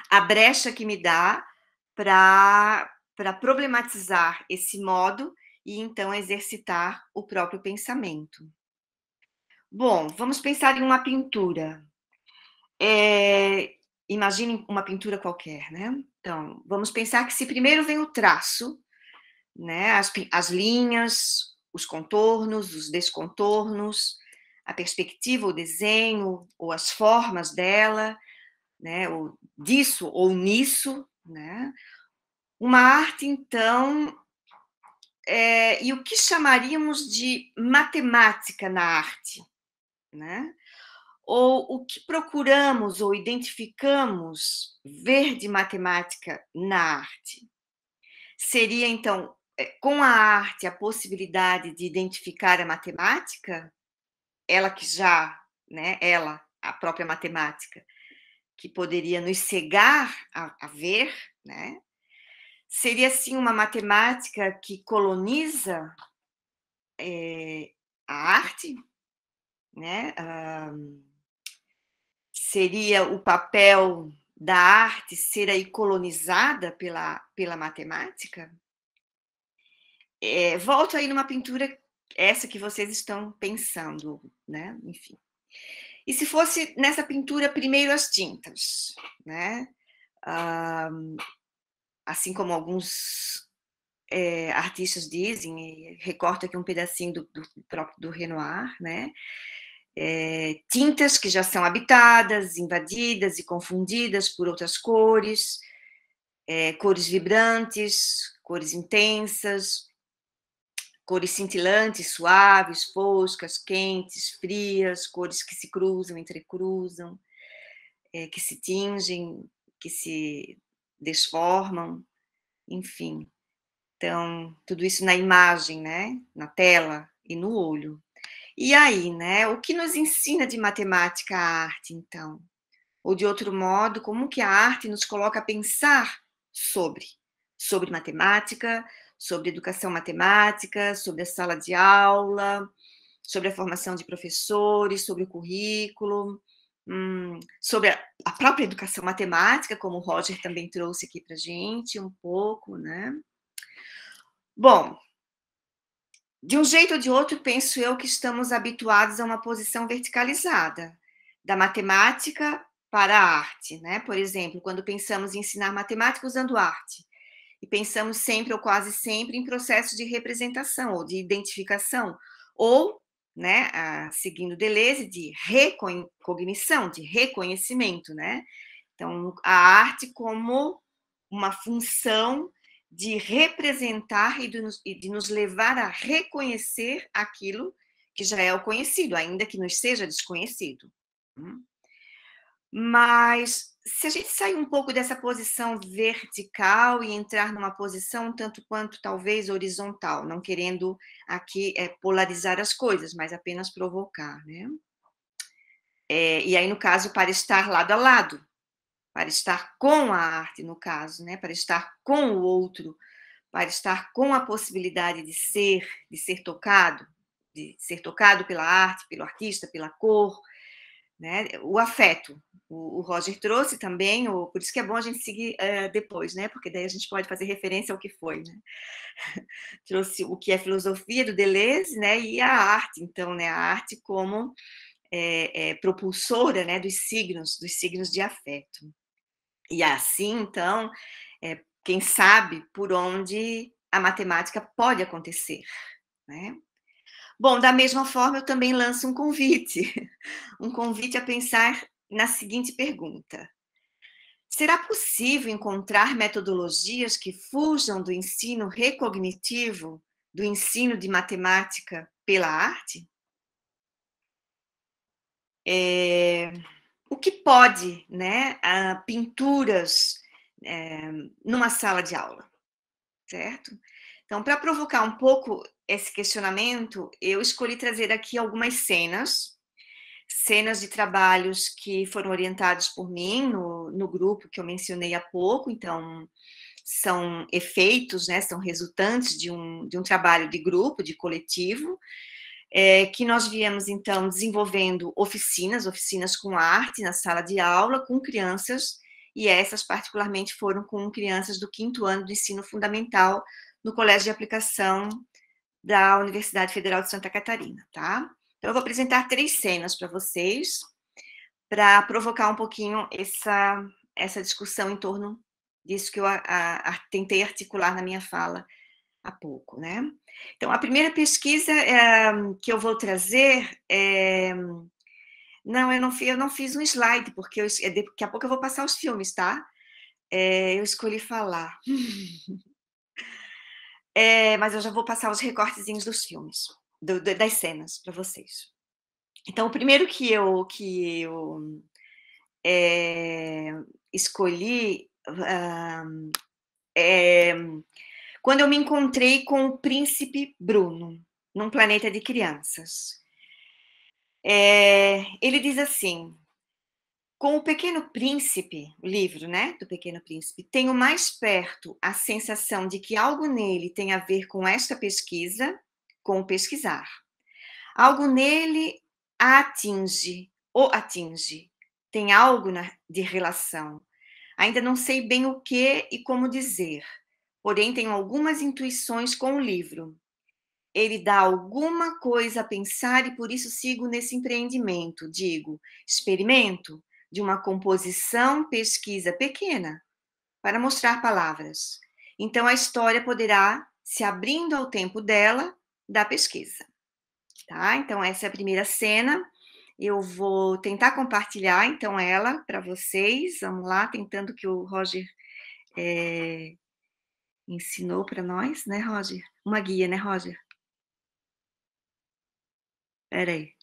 a brecha que me dá para problematizar esse modo e então exercitar o próprio pensamento. Bom, vamos pensar em uma pintura. Imagine uma pintura qualquer, né? Então, vamos pensar que se primeiro vem o traço, né? As linhas, os contornos, os descontornos, a perspectiva, o desenho, ou as formas dela, né? Ou disso ou nisso, né? Uma arte, então, e o que chamaríamos de matemática na arte, né? Ou o que procuramos ou identificamos ver de matemática na arte? Seria, então, com a arte, a possibilidade de identificar a matemática, ela que já, né, ela, a própria matemática, que poderia nos cegar a ver, né? Seria, assim, uma matemática que coloniza a arte, né? Seria o papel da arte ser aí colonizada pela matemática? Volto aí numa pintura, essa que vocês estão pensando, né? Enfim. E se fosse nessa pintura primeiro as tintas, né? Assim como alguns artistas dizem, recorto aqui um pedacinho do próprio do Renoir, né? Tintas que já são habitadas, invadidas e confundidas por outras cores, cores vibrantes, cores intensas, cores cintilantes, suaves, foscas, quentes, frias, cores que se cruzam, entrecruzam, que se tingem, que se desformam, enfim. Então, tudo isso na imagem, né? Na tela e no olho. E aí, né? O que nos ensina de matemática a arte, então? Ou de outro modo, como que a arte nos coloca a pensar sobre matemática, sobre educação matemática, sobre a sala de aula, sobre a formação de professores, sobre o currículo, sobre a própria educação matemática, como o Roger também trouxe aqui para a gente um pouco, né? Bom, de um jeito ou de outro, penso eu que estamos habituados a uma posição verticalizada da matemática para a arte, né? Por exemplo, quando pensamos em ensinar matemática usando arte, e pensamos sempre ou quase sempre em processo de representação ou de identificação, ou, né, seguindo Deleuze, de recognição, de reconhecimento, né? Então, a arte como uma função de representar e de nos levar a reconhecer aquilo que já é o conhecido, ainda que nos seja desconhecido. Mas se a gente sair um pouco dessa posição vertical e entrar numa posição tanto quanto talvez horizontal, não querendo aqui polarizar as coisas, mas apenas provocar, né? E aí, no caso, para estar lado a lado, para estar com a arte, no caso, né? Para estar com o outro, para estar com a possibilidade de ser tocado pela arte, pelo artista, pela cor, né? O afeto. O Roger trouxe também, por isso que é bom a gente seguir depois, né? Porque daí a gente pode fazer referência ao que foi, né? Trouxe o que é filosofia do Deleuze, né? E a arte, então, né? A arte como propulsora, né? Dos signos de afeto. E assim, então, quem sabe por onde a matemática pode acontecer, né? Bom, da mesma forma, eu também lanço um convite a pensar na seguinte pergunta: será possível encontrar metodologias que fujam do ensino recognitivo, do ensino de matemática pela arte? O que pode, né, pinturas numa sala de aula, certo? Então, para provocar um pouco esse questionamento, eu escolhi trazer aqui algumas cenas de trabalhos que foram orientados por mim no grupo que eu mencionei há pouco. Então, são efeitos, né, são resultantes de um trabalho de grupo, de coletivo, que nós viemos, então, desenvolvendo oficinas com arte na sala de aula, com crianças, e essas particularmente foram com crianças do 5º ano do ensino fundamental, no Colégio de Aplicação da Universidade Federal de Santa Catarina, tá? Então, eu vou apresentar 3 cenas para vocês, para provocar um pouquinho essa discussão em torno disso que eu tentei articular na minha fala há pouco, né? Então, a primeira pesquisa que eu vou trazer não, eu não fiz um slide, porque daqui a pouco eu vou passar os filmes, tá? Eu escolhi falar. Mas eu já vou passar os recortezinhos dos filmes, das cenas, para vocês. Então, o primeiro que eu escolhi quando eu me encontrei com o príncipe Bruno, num planeta de crianças. Ele diz assim: com o Pequeno Príncipe, o livro, né, do Pequeno Príncipe, tenho mais perto a sensação de que algo nele tem a ver com esta pesquisa, com o pesquisar. Algo nele o atinge, tem algo de relação. Ainda não sei bem o que e como dizer, porém tenho algumas intuições com o livro. Ele dá alguma coisa a pensar e por isso sigo nesse empreendimento, experimento de uma composição, pesquisa pequena, para mostrar palavras. Então a história poderá se abrindo ao tempo dela, da pesquisa. Tá? Então essa é a primeira cena. Eu vou tentar compartilhar, então, ela para vocês. Vamos lá, tentando que o Roger ensinou para nós, né, Roger? Uma guia, né, Roger? Espera aí.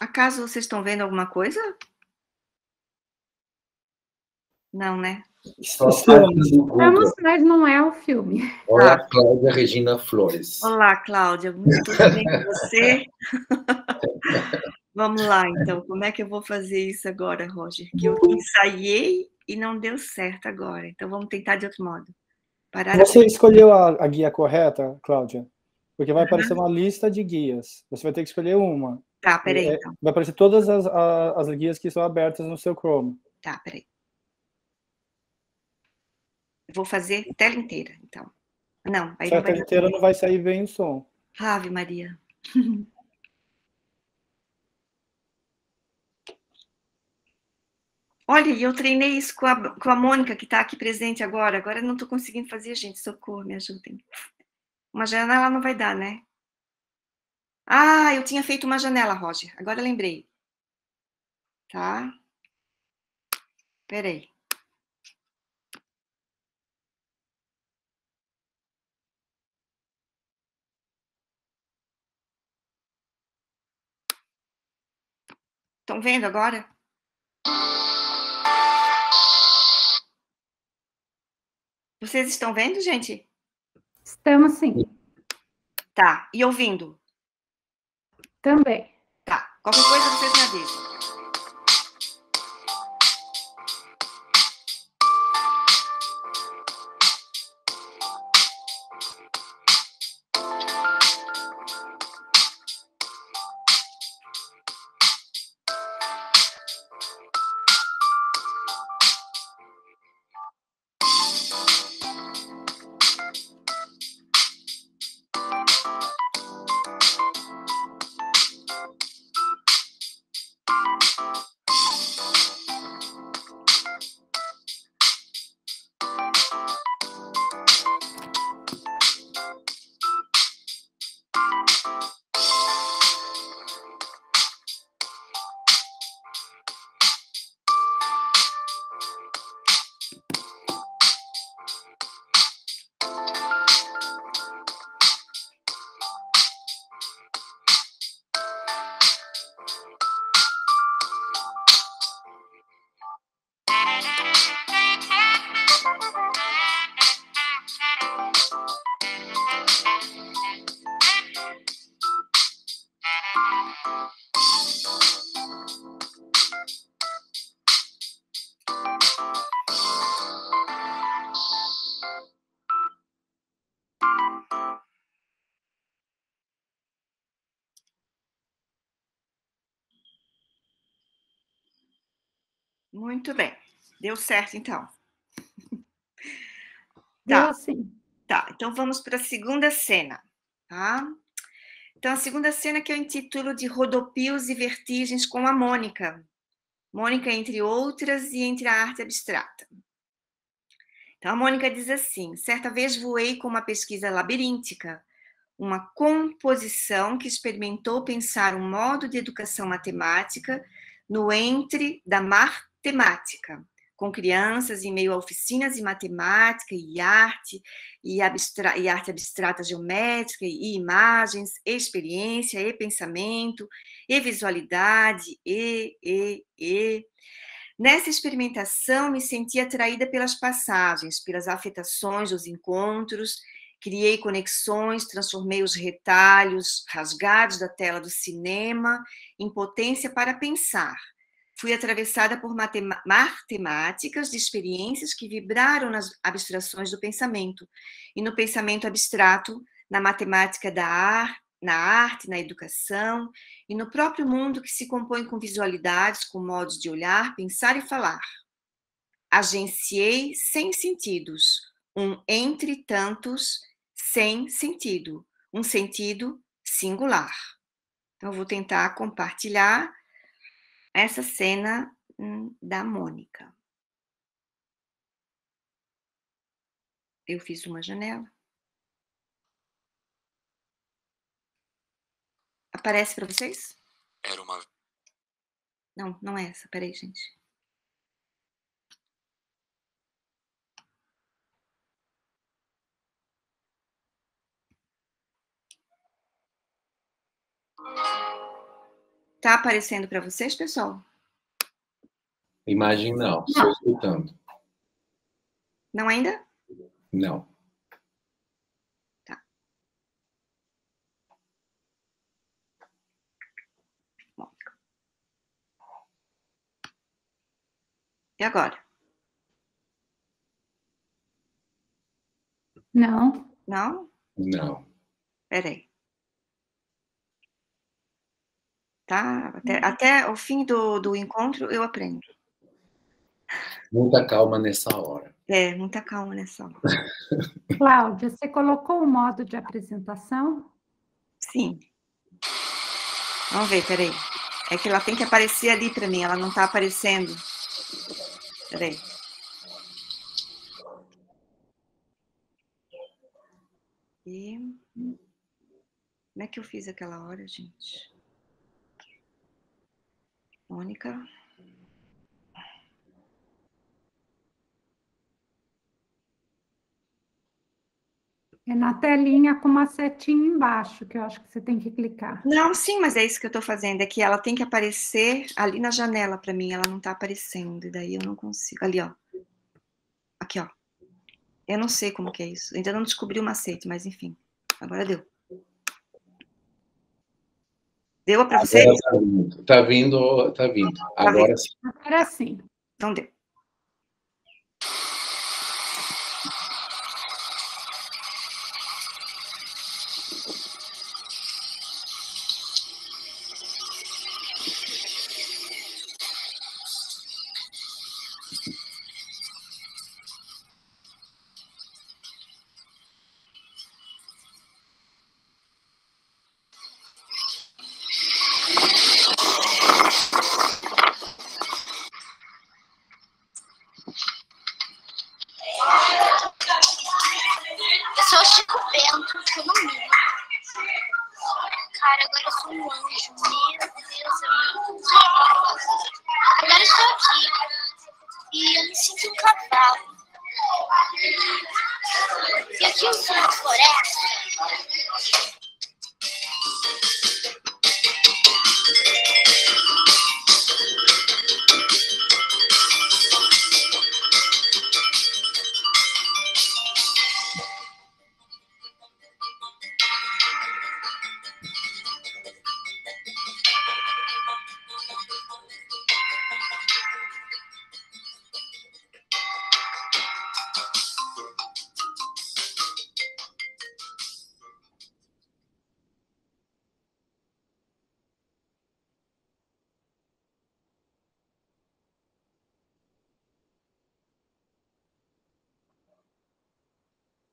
Acaso vocês estão vendo alguma coisa? Não, né? Estamos, mas não é o filme. Olá, Cláudia Regina Flores. Olá, Cláudia. Tudo bem com você? Vamos lá, então. Como é que eu vou fazer isso agora, Roger? Que eu ensaiei e não deu certo agora. Então, vamos tentar de outro modo. Você escolheu a guia correta, Cláudia? Porque vai aparecer uma lista de guias. Você vai ter que escolher uma. Tá, peraí, então. Vai aparecer todas as guias que estão abertas no seu Chrome. Tá, peraí. Eu vou fazer tela inteira, então. Não, aí não Certa vai dar. inteira não vai sair bem o som. Ave Maria. Olha, e eu treinei isso com a Mônica, que está aqui presente agora. Agora eu não estou conseguindo fazer, gente. Socorro, me ajudem. Uma janela não vai dar, né? Ah, eu tinha feito uma janela, Roger. Agora eu lembrei. Tá? Peraí. Estão vendo agora? Vocês estão vendo, gente? Estamos sim. Tá. E ouvindo? Também. Tá. Qualquer coisa vocês me avisam. Muito bem. Deu certo, então. Tá. Deu sim. Tá. Então vamos para a segunda cena, tá? Então a segunda cena que eu intitulo de Rodopios e Vertigens com a Mônica. Mônica, entre outras, e entre a arte abstrata. Então a Mônica diz assim: certa vez voei com uma pesquisa labiríntica, uma composição que experimentou pensar um modo de educação matemática no entre da matemática, com crianças em meio a oficinas de matemática e arte, e arte abstrata geométrica, e imagens, e experiência, e pensamento, e visualidade, e. Nessa experimentação, me senti atraída pelas passagens, pelas afetações dos encontros, criei conexões, transformei os retalhos rasgados da tela do cinema em potência para pensar. Fui atravessada por matemáticas de experiências que vibraram nas abstrações do pensamento, e no pensamento abstrato, na matemática da arte, na educação, e no próprio mundo que se compõe com visualidades, com modos de olhar, pensar e falar. Agenciei sem sentidos, um entre tantos sem sentido, um sentido singular. Então, eu vou tentar compartilhar essa cena da Mônica. Eu fiz uma janela. Aparece para vocês? Era uma... Não, não é essa. Peraí, gente. Tá aparecendo para vocês, pessoal? Imagem não, só escutando. Não ainda? Não. Tá. Bom. E agora? Não. Não? Não. Peraí. Tá? Até o fim do encontro eu aprendo. Muita calma nessa hora. Muita calma nessa hora. Cláudia, você colocou o modo de apresentação? Sim. Vamos ver, peraí. É que ela tem que aparecer ali para mim, ela não está aparecendo. Peraí. E... como é que eu fiz aquela hora, gente? Mônica. É na telinha com uma setinha embaixo, que eu acho que você tem que clicar. Não, sim, mas é isso que eu estou fazendo. É que ela tem que aparecer ali na janela para mim. Ela não está aparecendo. E daí eu não consigo. Ali, ó. Aqui, ó. Eu não sei como que é isso. Ainda não descobri o macete, mas enfim. Agora deu. Deu para vocês? Tá vindo, tá vindo. Agora sim. Agora sim. Então deu. Eu sou o Chico Bento, eu não me. Cara, agora eu sou um anjo. Meu Deus, é muito legal. Agora eu estou aqui. E eu me sinto um cavalo. E aqui eu sou uma floresta.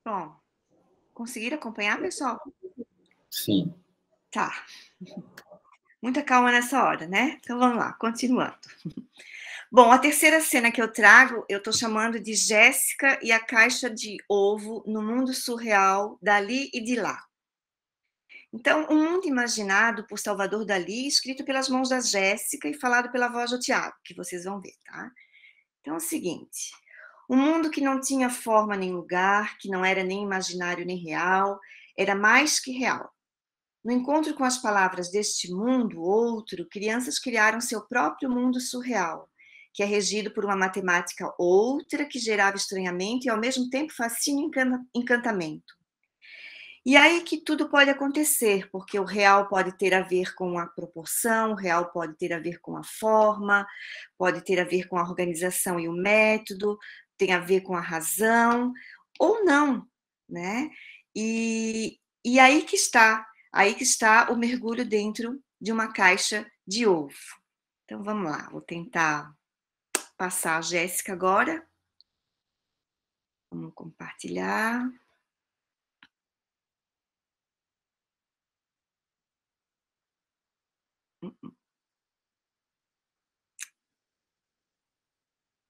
Bom, conseguiram acompanhar, pessoal? Sim. Tá. Muita calma nessa hora, né? Então vamos lá, continuando. Bom, a terceira cena que eu trago, eu estou chamando de Jéssica e a caixa de ovo no mundo surreal dali e de lá. Então, um mundo imaginado por Salvador Dalí, escrito pelas mãos da Jéssica e falado pela voz do Tiago, que vocês vão ver, tá? Então é o seguinte, um mundo que não tinha forma nem lugar, que não era nem imaginário nem real, era mais que real. No encontro com as palavras deste mundo, outro, crianças criaram seu próprio mundo surreal, que é regido por uma matemática outra que gerava estranhamento e ao mesmo tempo fascínio e encantamento. E aí que tudo pode acontecer, porque o real pode ter a ver com a proporção, o real pode ter a ver com a forma, pode ter a ver com a organização e o método, tem a ver com a razão, ou não, né? E aí que está o mergulho dentro de uma caixa de ovo. Então vamos lá, vou tentar passar a Jéssica agora. Vamos compartilhar.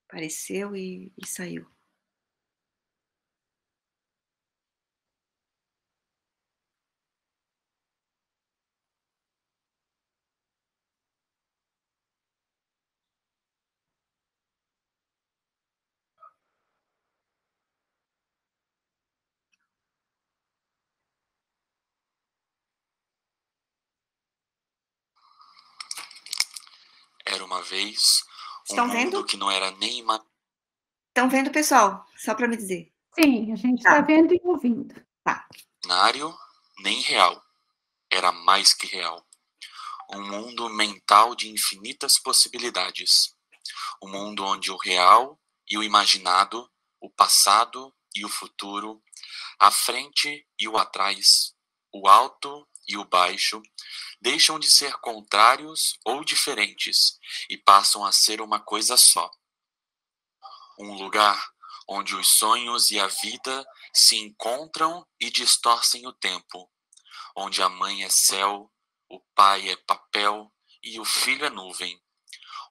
Apareceu e saiu. Era uma vez Estão mundo vendo? que não era nem Estão vendo, pessoal? Só para me dizer. Sim, a gente está vendo e ouvindo. Tá. imaginário nem real. Era mais que real. Um mundo mental de infinitas possibilidades. Um mundo onde o real e o imaginado, o passado e o futuro, a frente e o atrás, o alto e o baixo, deixam de ser contrários ou diferentes e passam a ser uma coisa só. Um lugar onde os sonhos e a vida se encontram e distorcem o tempo, onde a mãe é céu, o pai é papel e o filho é nuvem.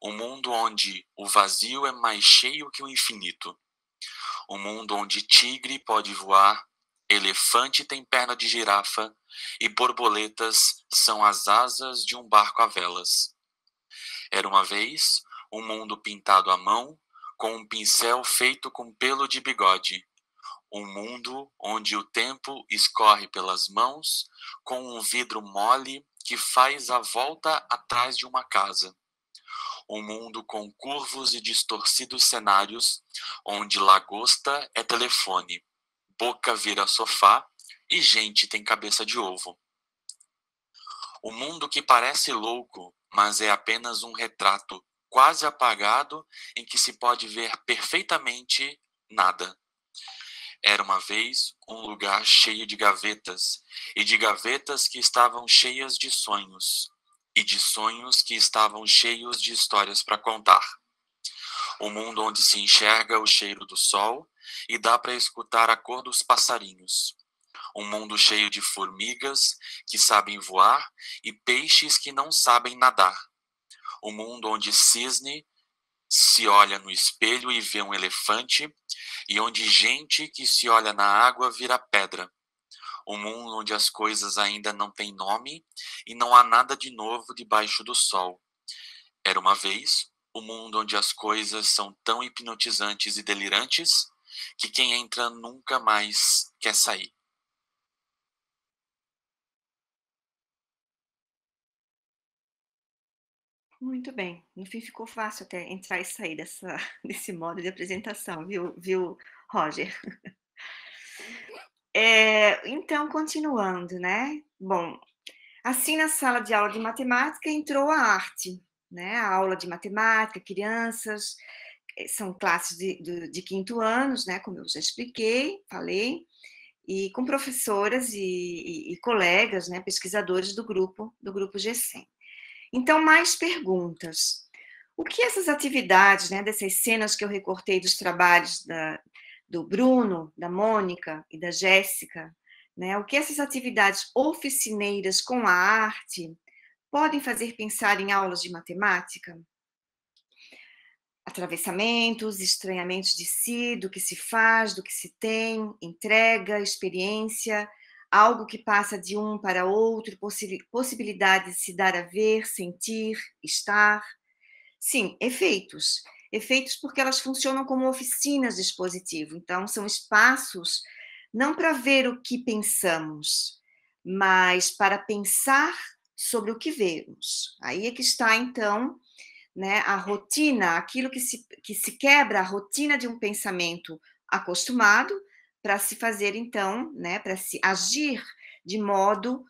Um mundo onde o vazio é mais cheio que o infinito. Um mundo onde tigre pode voar, elefante tem perna de girafa e borboletas são as asas de um barco a velas. Era uma vez um mundo pintado à mão, com um pincel feito com pelo de bigode. Um mundo onde o tempo escorre pelas mãos, com um vidro mole que faz a volta atrás de uma casa. Um mundo com curvos e distorcidos cenários, onde lagosta é telefone, boca vira sofá e gente tem cabeça de ovo. O mundo que parece louco, mas é apenas um retrato quase apagado em que se pode ver perfeitamente nada. Era uma vez um lugar cheio de gavetas, e de gavetas que estavam cheias de sonhos, e de sonhos que estavam cheios de histórias para contar. Um mundo onde se enxerga o cheiro do sol e dá para escutar a cor dos passarinhos. Um mundo cheio de formigas que sabem voar e peixes que não sabem nadar. Um mundo onde cisne se olha no espelho e vê um elefante, e onde gente que se olha na água vira pedra. Um mundo onde as coisas ainda não têm nome e não há nada de novo debaixo do sol. Era uma vez um mundo onde as coisas são tão hipnotizantes e delirantes que quem entra nunca mais quer sair. Muito bem. No fim ficou fácil até entrar e sair desse modo de apresentação, viu, Roger? Então, continuando, né? Bom, assim na sala de aula de matemática entrou a arte, né? A aula de matemática, crianças, são classes de 5º anos, né? Como eu já expliquei, falei, e com professoras e colegas, né? Pesquisadores do grupo G100. Então, mais perguntas. O que essas atividades, né, dessas cenas que eu recortei dos trabalhos do Bruno, da Mônica e da Jéssica, né, o que essas atividades oficineiras com a arte podem fazer pensar em aulas de matemática? Atravessamentos, estranhamentos de si, do que se faz, do que se tem, entrega, experiência, algo que passa de um para outro, possibilidade de se dar a ver, sentir, estar. Sim, efeitos. Efeitos porque elas funcionam como oficinas de dispositivo. Então, são espaços não para ver o que pensamos, mas para pensar sobre o que vemos. Aí é que está, então, né, a rotina, aquilo que se quebra, a rotina de um pensamento acostumado, para se fazer, então, né, para se agir de modo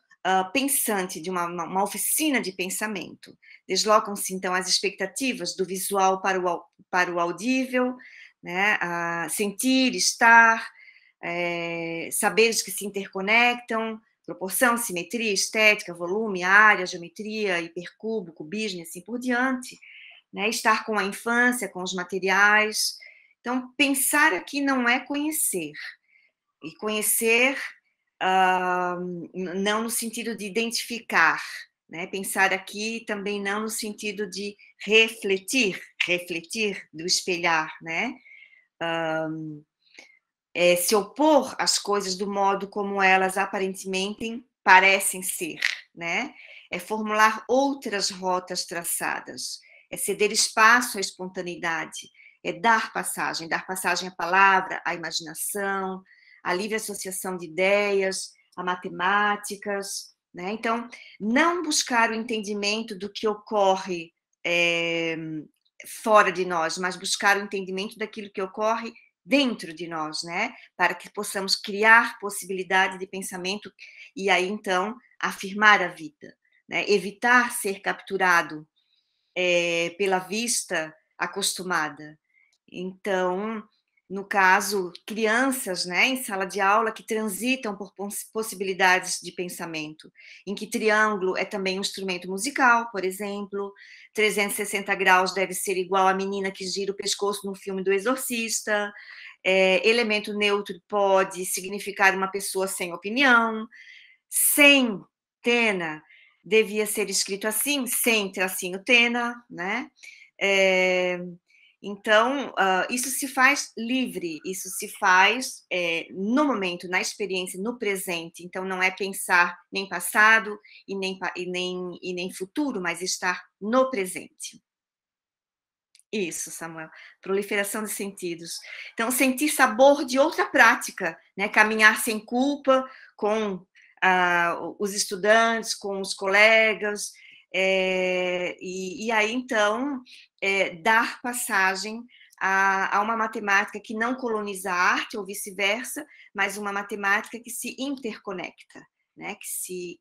pensante, de uma oficina de pensamento. Deslocam-se, então, as expectativas do visual para o audível, né, sentir, estar, saberes que se interconectam, proporção, simetria, estética, volume, área, geometria, hipercubo, cubismo e assim por diante, né? Estar com a infância, com os materiais. Então, pensar aqui não é conhecer. E conhecer não no sentido de identificar, né? Pensar aqui também não no sentido de refletir do espelhar, né? Se opor às coisas do modo como elas aparentemente parecem ser, né? É formular outras rotas traçadas, é ceder espaço à espontaneidade, é dar passagem à palavra, à imaginação, à livre associação de ideias, a matemáticas, né? Então, não buscar o entendimento do que ocorre fora de nós, mas buscar o entendimento daquilo que ocorre dentro de nós, né? Para que possamos criar possibilidade de pensamento e aí, então, afirmar a vida, né? Evitar ser capturado pela vista acostumada. Então, no caso, crianças, né, em sala de aula que transitam por possibilidades de pensamento, em que triângulo é também um instrumento musical, por exemplo, 360 graus deve ser igual à menina que gira o pescoço no filme do Exorcista, elemento neutro pode significar uma pessoa sem opinião, sem tena devia ser escrito assim, sem tracinho tena, né? Então, isso se faz livre, isso se faz no momento, na experiência, no presente. Então, não é pensar nem passado e nem futuro, mas estar no presente. Isso, Samuel. Proliferação de sentidos. Então, sentir sabor de outra prática, né? Caminhar sem culpa com os estudantes, com os colegas, e aí, então, dar passagem a uma matemática que não coloniza a arte, ou vice-versa, mas uma matemática que se interconecta, né? que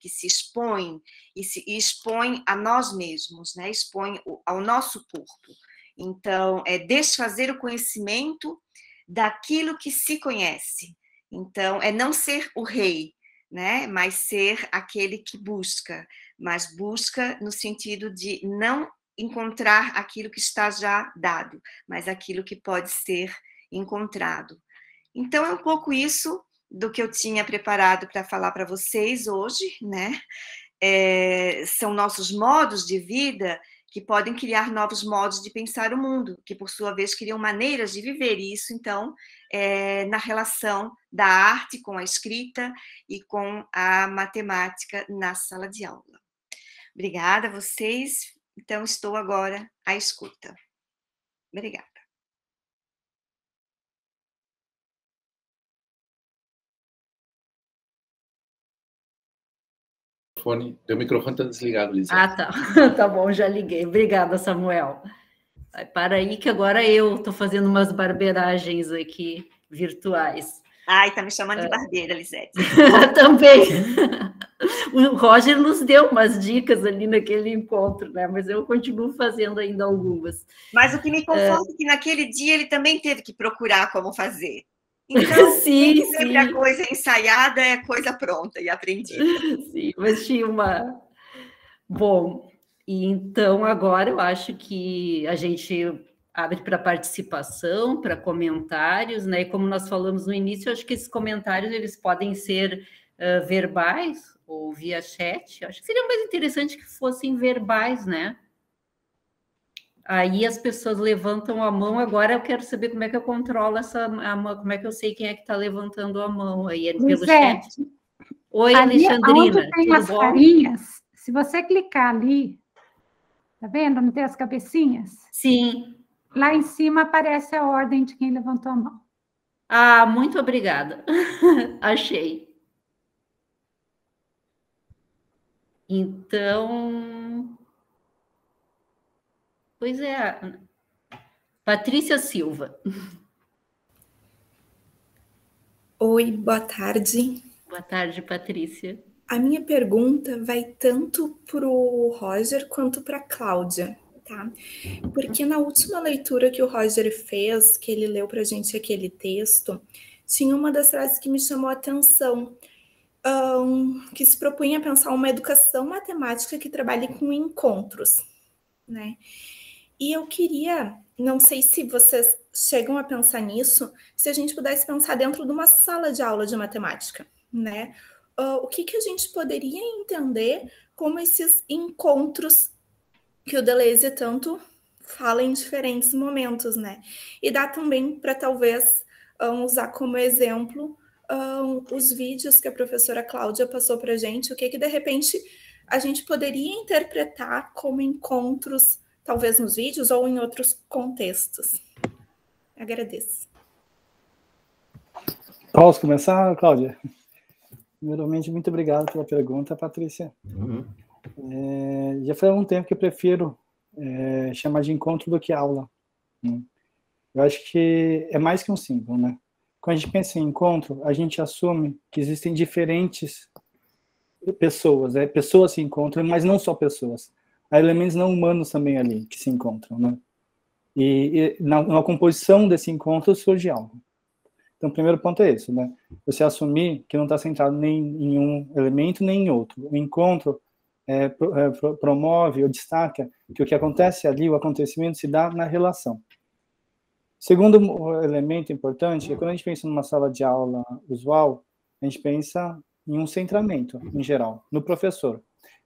se expõe, e expõe a nós mesmos, né? Expõe ao nosso corpo. Então, é desfazer o conhecimento daquilo que se conhece. Então, é não ser o rei, né? Mas ser aquele que busca, mas busca no sentido de não encontrar aquilo que está já dado, mas aquilo que pode ser encontrado. Então, é um pouco isso do que eu tinha preparado para falar para vocês hoje, né? São nossos modos de vida que podem criar novos modos de pensar o mundo, que, por sua vez, criam maneiras de viver isso, então, na relação da arte com a escrita e com a matemática na sala de aula. Obrigada a vocês. Então, estou agora à escuta. Obrigada. Teu microfone está desligado, Lisa. Ah, tá. Tá bom, já liguei. Obrigada, Samuel. Para aí que agora eu estou fazendo umas barberagens aqui virtuais. Ai, tá me chamando de barbeira, Lisete. Também. O Roger nos deu umas dicas ali naquele encontro, né? Mas eu continuo fazendo ainda algumas. Mas o que me conforta é que naquele dia ele também teve que procurar como fazer. Então, sim, sempre a coisa ensaiada é coisa pronta e aprendida. Sim, mas tinha uma... Bom, e então agora eu acho que a gente abre para participação, para comentários, né? E como nós falamos no início, eu acho que esses comentários eles podem ser verbais ou via chat. Eu acho que seria mais interessante que fossem verbais, né? Aí as pessoas levantam a mão. Agora eu quero saber como é que eu controlo a mão, como é que eu sei quem é que está levantando a mão aí pelo chat. Oi, ali, Alexandrina. Onde tem as carinhas, se você clicar ali, tá vendo? Não tem as cabecinhas? Sim. Lá em cima aparece a ordem de quem levantou a mão. Ah, muito obrigada. Achei. Então... Pois é, Patrícia Silva. Oi, boa tarde. Boa tarde, Patrícia. A minha pergunta vai tanto para o Roger quanto para a Cláudia, tá? Porque na última leitura que o Roger fez, que ele leu para a gente aquele texto, tinha uma das frases que me chamou a atenção, que se propunha a pensar uma educação matemática que trabalhe com encontros, né? E eu queria, não sei se vocês chegam a pensar nisso, se a gente pudesse pensar dentro de uma sala de aula de matemática, né? O que a gente poderia entender como esses encontros que o Deleuze tanto fala em diferentes momentos, né? E dá também para talvez usar como exemplo os vídeos que a professora Cláudia passou para a gente, o que de repente a gente poderia interpretar como encontros, talvez nos vídeos ou em outros contextos. Agradeço. Posso começar, Cláudia? Primeiramente, muito obrigado pela pergunta, Patrícia. Já faz algum tempo que eu prefiro chamar de encontro do que aula. Eu acho que é mais que um símbolo, né? Quando a gente pensa em encontro, a gente assume que existem diferentes pessoas, pessoas se encontram, mas não só pessoas. Há elementos não humanos também ali que se encontram, né? E na composição desse encontro surge algo. Então, o primeiro ponto é esse, né? Você assumir que não está centrado nem em um elemento, nem em outro. O encontro promove ou destaca que o que acontece ali, o acontecimento, se dá na relação. Segundo elemento importante é quando a gente pensa numa sala de aula usual, a gente pensa em um centramento, em geral, no professor.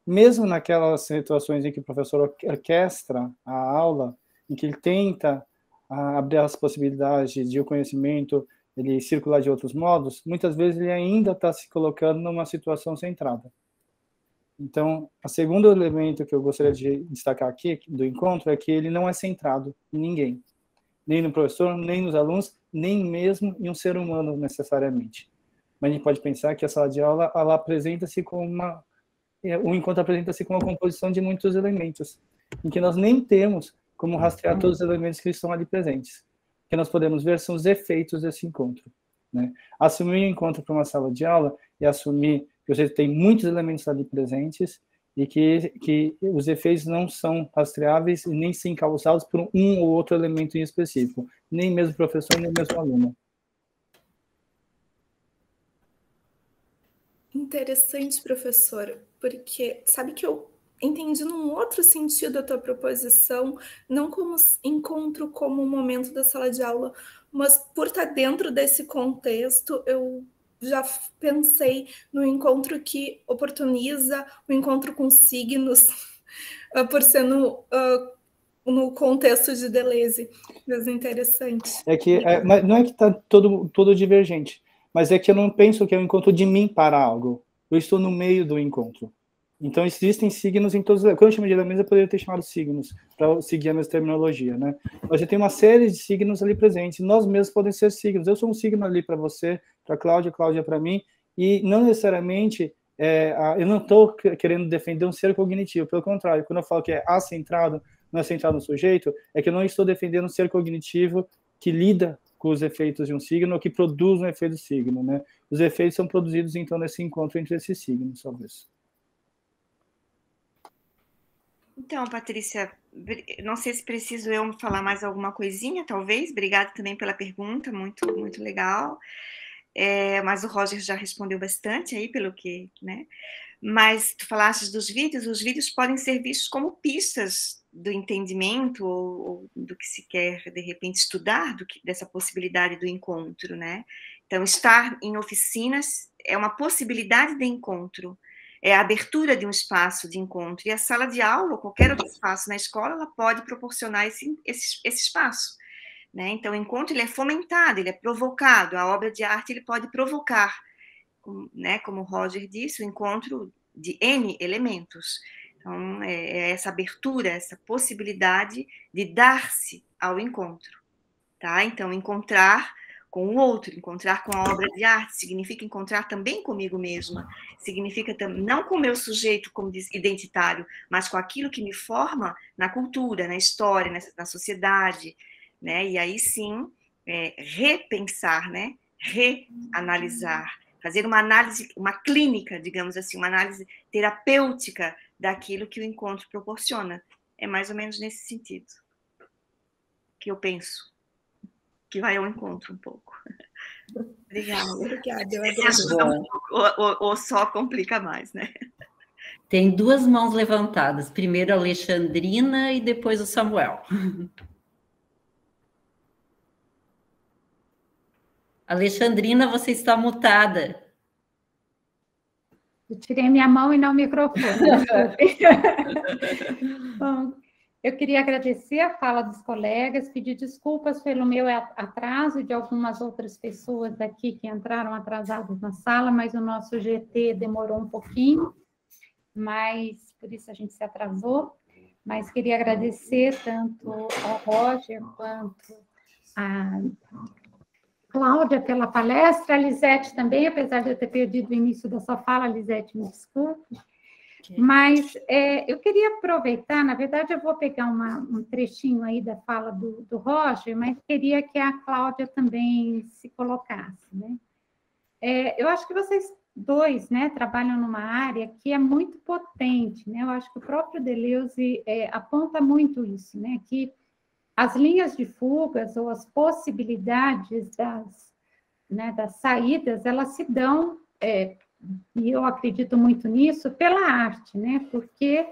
Mesmo naquelas situações em que o professor orquestra a aula, em que ele tenta abrir as possibilidades de o conhecimento ele circular de outros modos, muitas vezes ele ainda está se colocando numa situação centrada. Então, o segundo elemento que eu gostaria de destacar aqui do encontro é que ele não é centrado em ninguém, nem no professor, nem nos alunos, nem mesmo em um ser humano necessariamente. Mas a gente pode pensar que a sala de aula ela apresenta-se como o encontro apresenta-se como uma composição de muitos elementos, em que nós nem temos como rastrear todos os elementos que estão ali presentes. O que nós podemos ver são os efeitos desse encontro, né? Assumir o encontro para uma sala de aula e assumir que você tem muitos elementos ali presentes e que os efeitos não são rastreáveis e nem sim causados por um ou outro elemento em específico, nem mesmo professor, nem mesmo aluno. Interessante, professor, porque sabe que eu entendi num outro sentido a tua proposição, não como encontro como um momento da sala de aula, mas por estar dentro desse contexto, eu já pensei no encontro que oportuniza o encontro com signos, por ser no contexto de Deleuze. Mas interessante. Mas não é que está todo divergente, mas é que eu não penso que é um encontro de mim para algo. Eu estou no meio do encontro. Então, existem signos em todos os... Quando eu chamo de elementos, eu poderia ter chamado signos, para seguir a mesma terminologia, né? Mas já tem uma série de signos ali presentes. Nós mesmos podemos ser signos. Eu sou um signo ali para você, para Cláudia para mim, e não necessariamente... eu não estou querendo defender um ser cognitivo. Pelo contrário, quando eu falo que é acentrado, não é centrado no sujeito, é que eu não estou defendendo um ser cognitivo que lida com os efeitos de um signo ou que produz um efeito do signo, né? Os efeitos são produzidos, então, nesse encontro entre esses signos, talvez. Então, Patrícia, não sei se preciso eu falar mais alguma coisinha, talvez. Obrigada também pela pergunta, muito, muito legal. Mas o Roger já respondeu bastante aí, pelo que, né? Mas tu falaste dos vídeos, os vídeos podem ser vistos como pistas do entendimento ou do que se quer, de repente, estudar dessa possibilidade do encontro, né? Então, estar em oficinas é uma possibilidade de encontro, é a abertura de um espaço de encontro. E a sala de aula, ou qualquer outro espaço na escola, ela pode proporcionar esse espaço, né? Então, o encontro ele é fomentado, ele é provocado. A obra de arte ele pode provocar, né? Como o Roger disse, o encontro de N elementos. Então, é essa abertura, essa possibilidade de dar-se ao encontro, tá? Então, encontrar com o outro, encontrar com a obra de arte, significa encontrar também comigo mesma, significa não com o meu sujeito como identitário, mas com aquilo que me forma na cultura, na história, na sociedade, né? E aí sim, repensar, né? Reanalisar, fazer uma análise, uma clínica, digamos assim, uma análise terapêutica daquilo que o encontro proporciona. É mais ou menos nesse sentido que eu penso que vai ao encontro um pouco. Obrigada. Obrigada. Ou só complica mais, né? Tem duas mãos levantadas. Primeiro a Alexandrina e depois o Samuel. Alexandrina, você está mutada. Eu tirei minha mão e não o microfone. Bom, eu queria agradecer a fala dos colegas, pedir desculpas pelo meu atraso e de algumas outras pessoas aqui que entraram atrasadas na sala, mas o nosso GT demorou um pouquinho, mas por isso a gente se atrasou. Mas queria agradecer tanto ao Roger quanto a Cláudia pela palestra, a Lisete também, apesar de eu ter perdido o início da sua fala, Lisete, me desculpe. Mas eu queria aproveitar, na verdade, eu vou pegar um trechinho aí da fala do Roger, mas queria que a Cláudia também se colocasse, né? Eu acho que vocês dois, né, trabalham numa área que é muito potente, né? Eu acho que o próprio Deleuze aponta muito isso, né? Que as linhas de fugas ou as possibilidades das saídas, elas se dão, e eu acredito muito nisso, pela arte, né? Porque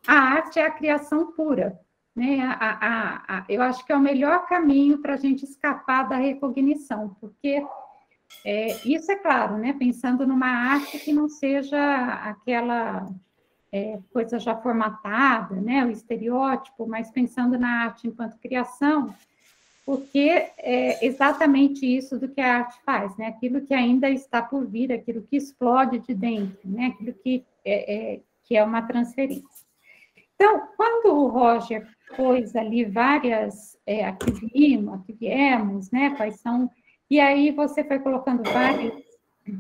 a arte é a criação pura, né? Eu acho que é o melhor caminho para a gente escapar da recognição, porque isso é claro, né? Pensando numa arte que não seja aquela coisa já formatada, né? O estereótipo, mas pensando na arte enquanto criação, porque é exatamente isso do que a arte faz, né? Aquilo que ainda está por vir, aquilo que explode de dentro, né? Aquilo que é uma transferência. Então, quando o Roger pôs ali várias, aqui viemos, né? Quais são... E aí você foi colocando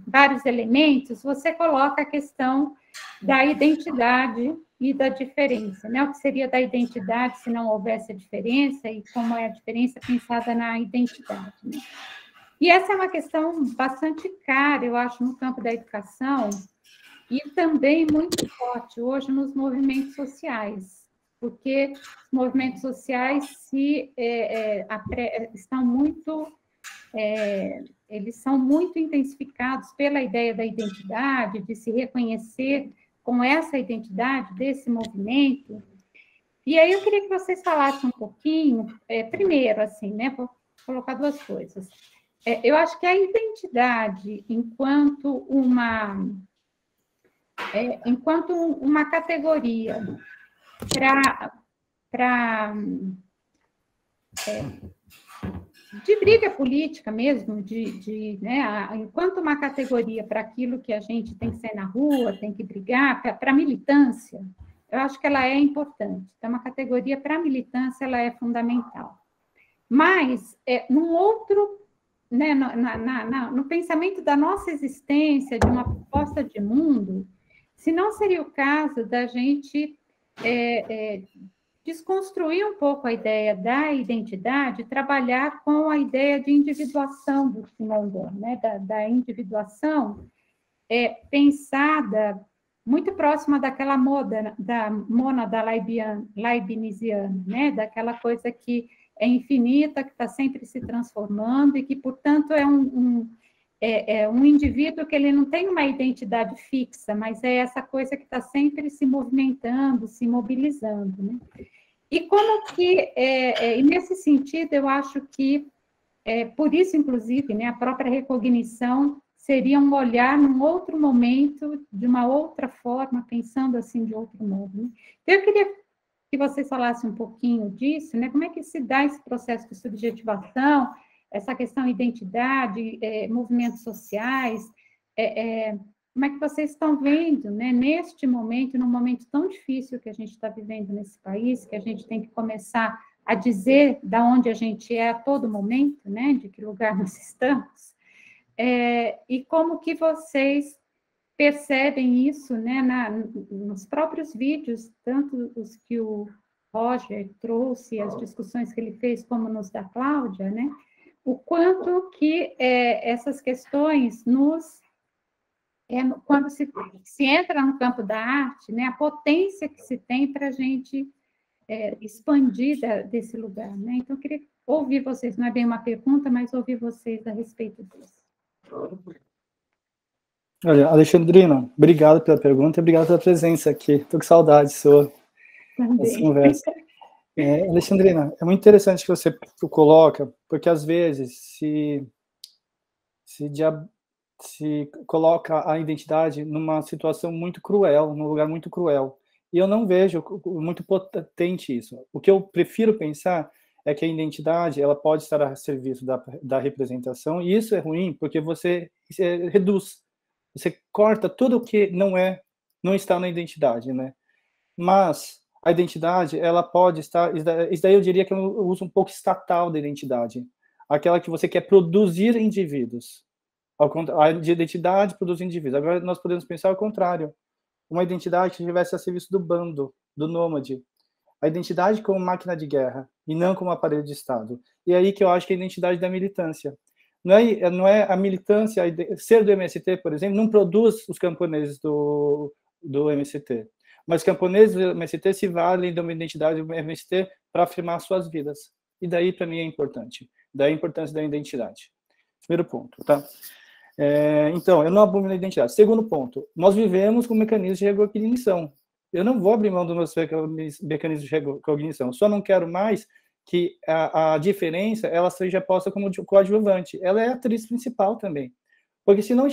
vários elementos, você coloca a questão da identidade e da diferença, né? O que seria da identidade se não houvesse a diferença e como é a diferença pensada na identidade, né? E essa é uma questão bastante cara, eu acho, no campo da educação e também muito forte hoje nos movimentos sociais, porque os movimentos sociais estão muito... eles são muito intensificados pela ideia da identidade, de se reconhecer com essa identidade desse movimento. E aí eu queria que vocês falassem um pouquinho, primeiro, assim, né, vou colocar duas coisas. Eu acho que a identidade, enquanto uma categoria de briga política mesmo, né, enquanto uma categoria para aquilo que a gente tem que ser na rua, tem que brigar, para a militância, eu acho que ela é importante. Então, uma categoria para a militância, ela é fundamental. Mas, num outro, né, no pensamento da nossa existência, de uma proposta de mundo, se não seria o caso da gente desconstruir um pouco a ideia da identidade, trabalhar com a ideia de individuação do Simondon, né? da individuação pensada muito próxima daquela mônada leibniziana, né? Daquela coisa que é infinita, que está sempre se transformando e que, portanto, é um indivíduo que ele não tem uma identidade fixa, mas é essa coisa que está sempre se movimentando, se mobilizando, né? E como que, e nesse sentido, eu acho que, por isso, inclusive, né, a própria recognição seria um olhar num outro momento, de uma outra forma, pensando assim de outro modo, né? Então, eu queria que vocês falassem um pouquinho disso, né? Como é que se dá esse processo de subjetivação, essa questão identidade, movimentos sociais, como é que vocês estão vendo, né, neste momento, num momento tão difícil que a gente está vivendo nesse país, que a gente tem que começar a dizer de onde a gente é a todo momento, né, de que lugar nós estamos, e como que vocês percebem isso, né, nos próprios vídeos, tanto os que o Roger trouxe, as discussões que ele fez, como nos da Cláudia, né, o quanto que essas questões quando se entra no campo da arte, né, a potência que se tem para a gente expandir desse lugar, né? Então, eu queria ouvir vocês, não é bem uma pergunta, mas ouvir vocês a respeito disso. Olha, Alexandrina, obrigado pela pergunta e obrigado pela presença aqui. Estou com saudade sua dessa conversa. Alexandrina, é muito interessante que você coloca, porque às vezes se coloca a identidade numa situação muito cruel, num lugar muito cruel. E eu não vejo muito potente isso. O que eu prefiro pensar é que a identidade ela pode estar a serviço da representação, e isso é ruim porque você reduz, você corta tudo o que não está na identidade, né? Mas a identidade, ela pode estar... Isso daí eu diria que é um uso um pouco estatal da identidade. Aquela que você quer produzir indivíduos. A identidade produz indivíduos. Agora, nós podemos pensar ao contrário. Uma identidade que estivesse a serviço do bando, do nômade. A identidade como máquina de guerra, e não como aparelho de Estado. E é aí que eu acho que é a identidade da militância. Não é a militância, ser do MST, por exemplo, não produz os camponeses do MST. Mas os camponeses do MST se valem de uma identidade do MST para afirmar suas vidas. E daí, para mim, é importante. Daí a importância da identidade. Primeiro ponto, tá? Então, eu não abomino a identidade. Segundo ponto, nós vivemos com mecanismos de recognição. Eu não vou abrir mão dos meus mecanismos de recognição. Só não quero mais que a diferença ela seja posta como coadjuvante. Ela é a atriz principal também. Porque se não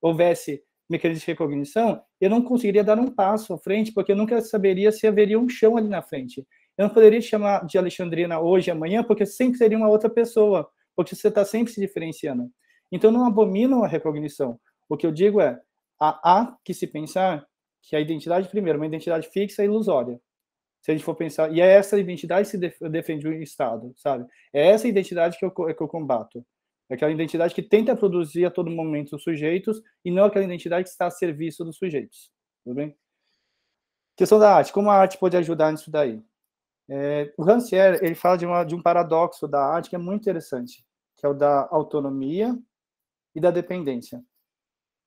houvesse mecanismos de recognição, eu não conseguiria dar um passo à frente, porque eu nunca saberia se haveria um chão ali na frente. Eu não poderia chamar de Alexandrina hoje e amanhã, porque sempre seria uma outra pessoa, porque você está sempre se diferenciando. Então, não abominam a recognição. O que eu digo é, há que se pensar que a identidade, primeiro, é uma identidade fixa e ilusória. Se a gente for pensar, e é essa identidade que se defende o Estado, sabe? É essa identidade que eu combato. É aquela identidade que tenta produzir a todo momento os sujeitos e não aquela identidade que está a serviço dos sujeitos. Tudo bem? Questão da arte. Como a arte pode ajudar nisso daí? O Rancière, ele fala de um paradoxo da arte que é muito interessante, que é o da autonomia e da dependência.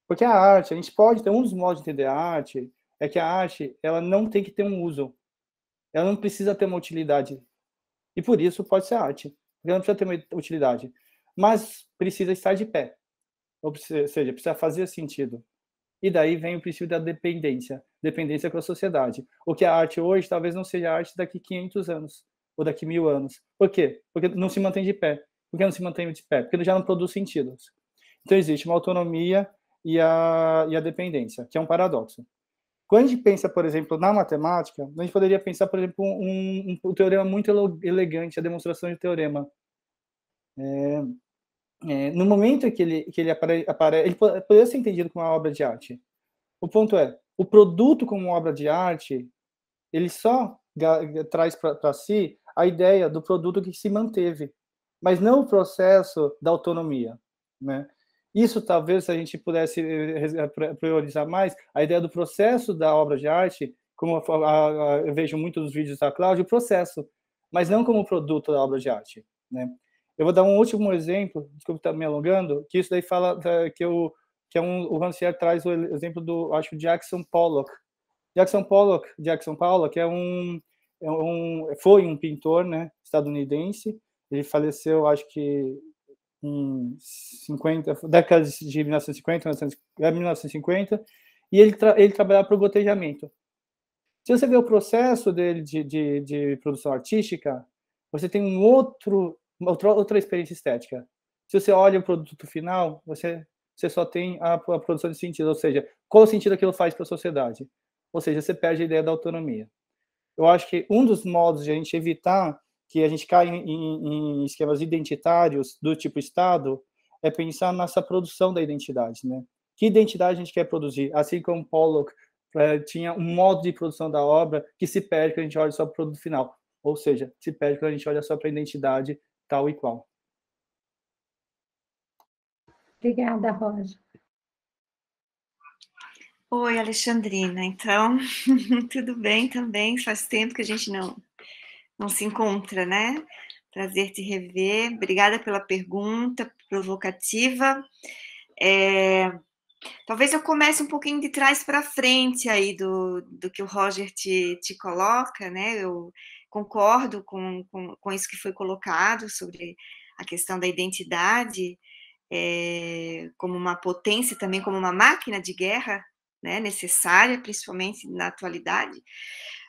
Porque a arte, a gente pode ter um dos modos de entender a arte, é que a arte, ela não tem que ter um uso. Ela não precisa ter uma utilidade. E por isso pode ser arte. Ela não precisa ter uma utilidade. Mas precisa estar de pé. Ou seja, precisa fazer sentido. E daí vem o princípio da dependência. Dependência com a sociedade. O que é arte hoje talvez não seja arte daqui 500 anos. Ou daqui 1000 anos. Por quê? Porque não se mantém de pé. Por que não se mantém de pé? Porque já não produz sentidos. Então existe uma autonomia e a dependência, que é um paradoxo. Quando a gente pensa, por exemplo, na matemática, a gente poderia pensar, por exemplo, um teorema muito elegante, a demonstração de teorema. No momento que ele aparece, ele poderia ser entendido como uma obra de arte. O ponto é, o produto como obra de arte, ele só traz para si a ideia do produto que se manteve, mas não o processo da autonomia, né? Isso talvez, se a gente pudesse priorizar mais, a ideia do processo da obra de arte, como eu vejo muitos dos vídeos da Cláudia, o processo, mas não como produto da obra de arte, né? Eu vou dar um último exemplo, desculpa estar me alongando, que isso daí fala o Rancière traz o exemplo do, acho, Jackson Pollock. Jackson Pollock foi um pintor, né, estadunidense. Ele faleceu, acho que em décadas de 1950, e ele trabalhava para o gotejamento. Se você vê o processo dele de produção artística, você tem outra experiência estética. Se você olha o produto final, você só tem a produção de sentido, ou seja, qual o sentido aquilo faz para a sociedade? Ou seja, você perde a ideia da autonomia. Eu acho que um dos modos de a gente evitar que a gente caia em esquemas identitários do tipo Estado é pensar nessa produção da identidade, né? Que identidade a gente quer produzir? Assim como Pollock tinha um modo de produção da obra que se perde quando a gente olha só para o produto final. Ou seja, se perde quando a gente olha só para a identidade tal e qual. Obrigada, Rosa. Oi, Alexandrina. Então, tudo bem também? Faz tempo que a gente não se encontra, né? Prazer te rever. Obrigada pela pergunta provocativa. Talvez eu comece um pouquinho de trás para frente aí do que o Roger te coloca, né? Eu concordo com isso que foi colocado sobre a questão da identidade como uma potência, também como uma máquina de guerra, né? Necessária, principalmente na atualidade.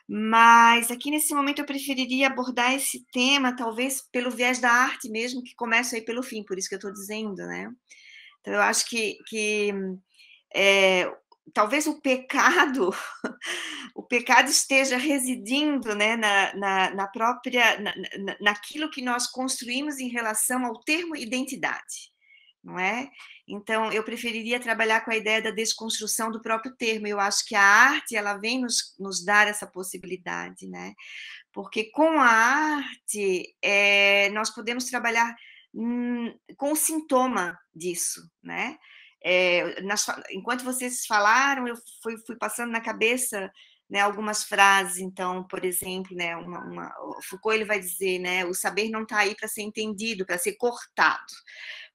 Mas aqui nesse momento eu preferiria abordar esse tema, talvez pelo viés da arte mesmo, que começa aí pelo fim, por isso que eu estou dizendo, né? Então eu acho que talvez o pecado esteja residindo, né, naquilo que nós construímos em relação ao termo identidade, não é? Então, eu preferiria trabalhar com a ideia da desconstrução do próprio termo. Eu acho que a arte, ela vem nos dar essa possibilidade, né? Porque com a arte, nós podemos trabalhar com o sintoma disso, né? Enquanto vocês falaram, eu fui passando na cabeça, né, algumas frases. Então, por exemplo, né, Foucault ele vai dizer, né, o saber não está aí para ser entendido, para ser cortado.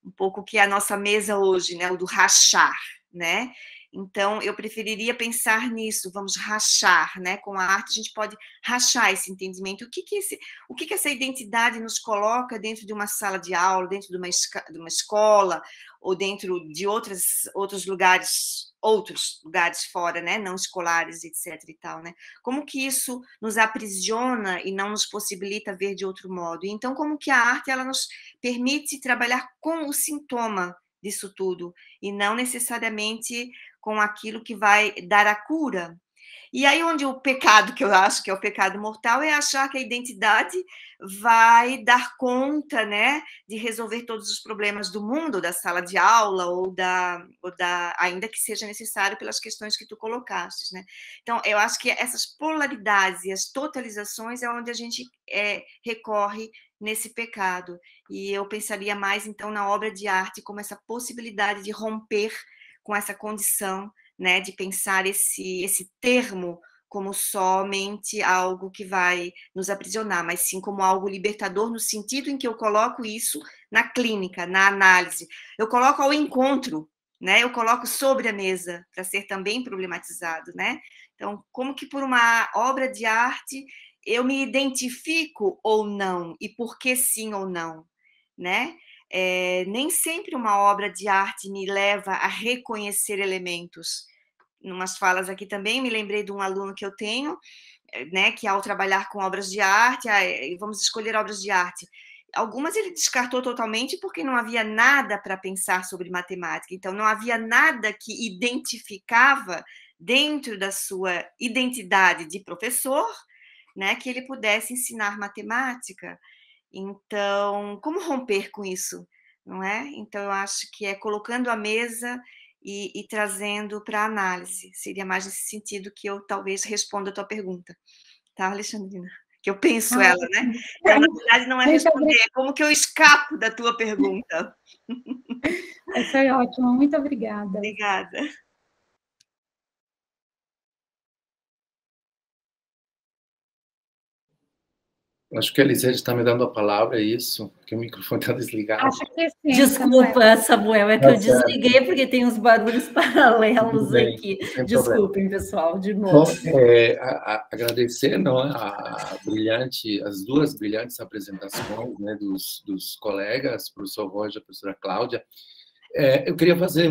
Um pouco que é a nossa mesa hoje, né, o do rachar, né? Então, eu preferiria pensar nisso, vamos rachar, né? Com a arte, a gente pode rachar esse entendimento. O que essa identidade nos coloca dentro de uma sala de aula, dentro de uma escola, ou dentro de outros lugares fora, né? Não escolares, etc. e tal, né? Como que isso nos aprisiona e não nos possibilita ver de outro modo? Então, como que a arte ela nos permite trabalhar com o sintoma disso tudo, e não necessariamente com aquilo que vai dar a cura. E aí onde o pecado, que eu acho que é o pecado mortal, é achar que a identidade vai dar conta, né, de resolver todos os problemas do mundo, da sala de aula, ou ainda que seja necessário pelas questões que tu colocaste, né? Então, eu acho que essas polaridades e as totalizações é onde a gente recorre nesse pecado. E eu pensaria mais, então, na obra de arte como essa possibilidade de romper com essa condição, né, de pensar esse termo como somente algo que vai nos aprisionar, mas sim como algo libertador, no sentido em que eu coloco isso na clínica, na análise. Eu coloco ao encontro, né? Eu coloco sobre a mesa, para ser também problematizado, né? Então, como que por uma obra de arte eu me identifico ou não, e por que sim ou não, né? Nem sempre uma obra de arte me leva a reconhecer elementos. Numas falas aqui também, me lembrei de um aluno que eu tenho, né, que ao trabalhar com obras de arte, vamos escolher obras de arte. Algumas ele descartou totalmente porque não havia nada para pensar sobre matemática, então não havia nada que identificava dentro da sua identidade de professor, né, que ele pudesse ensinar matemática. Então, como romper com isso, não é? Então, eu acho que é colocando à mesa e trazendo para análise. Seria mais nesse sentido que eu talvez responda a tua pergunta, tá, Alexandrina? Que eu penso ela, né? Então, na verdade, não é responder, é como que eu escapo da tua pergunta. Isso é ótimo, muito obrigada. Obrigada. Acho que a Elisete está me dando a palavra, é isso? Que o microfone está desligado. Acho que sim. Desculpa, Samuel, é que eu desliguei porque tem uns barulhos paralelos aqui. Desculpem, pessoal, de novo. Agradecer as duas brilhantes apresentações, né, dos colegas, professor Roger e professora Cláudia. Eu queria fazer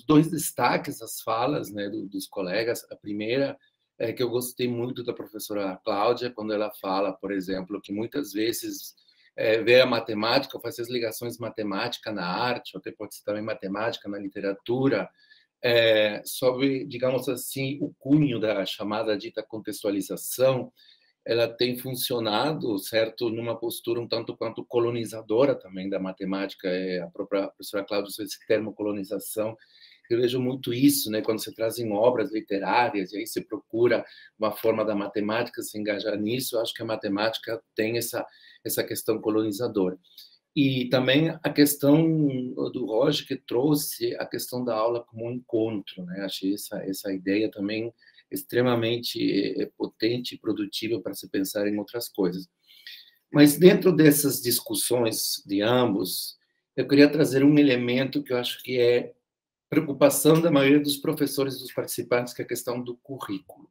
dois destaques às falas, né, dos colegas. A primeira é que eu gostei muito da professora Cláudia, quando ela fala, por exemplo, que muitas vezes vê a matemática, faz as ligações matemática na arte, ou até pode ser também matemática na literatura, sob, digamos assim, o cunho da chamada dita contextualização. Ela tem funcionado, certo, numa postura um tanto quanto colonizadora também da matemática. A própria professora Cláudia usou esse termo colonização. Eu vejo muito isso, né, quando você traz em obras literárias, e aí você procura uma forma da matemática se engajar nisso. Eu acho que a matemática tem essa questão colonizadora. E também a questão do Roger, que trouxe a questão da aula como um encontro, né? Achei essa ideia também extremamente potente e produtiva para se pensar em outras coisas. Mas dentro dessas discussões de ambos, eu queria trazer um elemento que eu acho que é preocupação da maioria dos professores e dos participantes, que é a questão do currículo.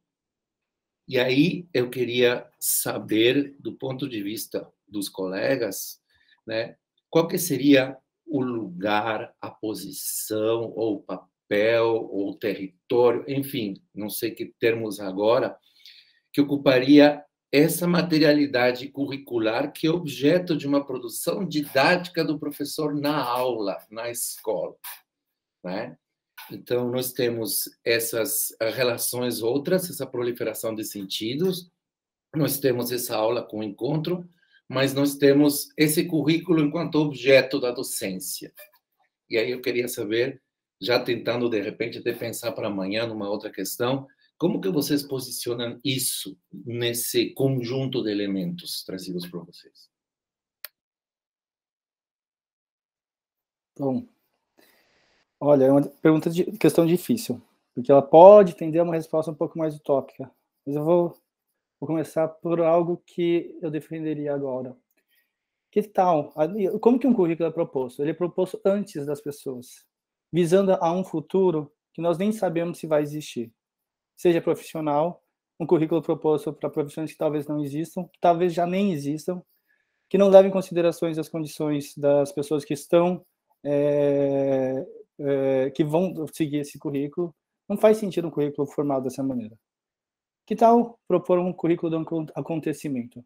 E aí eu queria saber, do ponto de vista dos colegas, né, qual que seria o lugar, a posição, ou o papel, ou o território, enfim, não sei que termos agora, que ocuparia essa materialidade curricular que é objeto de uma produção didática do professor na aula, na escola, né? Então, nós temos essas relações outras, essa proliferação de sentidos, nós temos essa aula com encontro, mas nós temos esse currículo enquanto objeto da docência. E aí eu queria saber, já tentando, de repente, até pensar para amanhã numa outra questão, como que vocês posicionam isso nesse conjunto de elementos trazidos por vocês? Bom, olha, é uma questão difícil, porque ela pode tender a uma resposta um pouco mais utópica, mas eu vou começar por algo que eu defenderia agora. Que tal? Como que um currículo é proposto? Ele é proposto antes das pessoas, visando a um futuro que nós nem sabemos se vai existir. Seja profissional, um currículo proposto para profissões que talvez não existam, que talvez já nem existam, que não levem em considerações as condições das pessoas que estão, que vão seguir esse currículo. Não faz sentido um currículo formado dessa maneira. Que tal propor um currículo de acontecimento?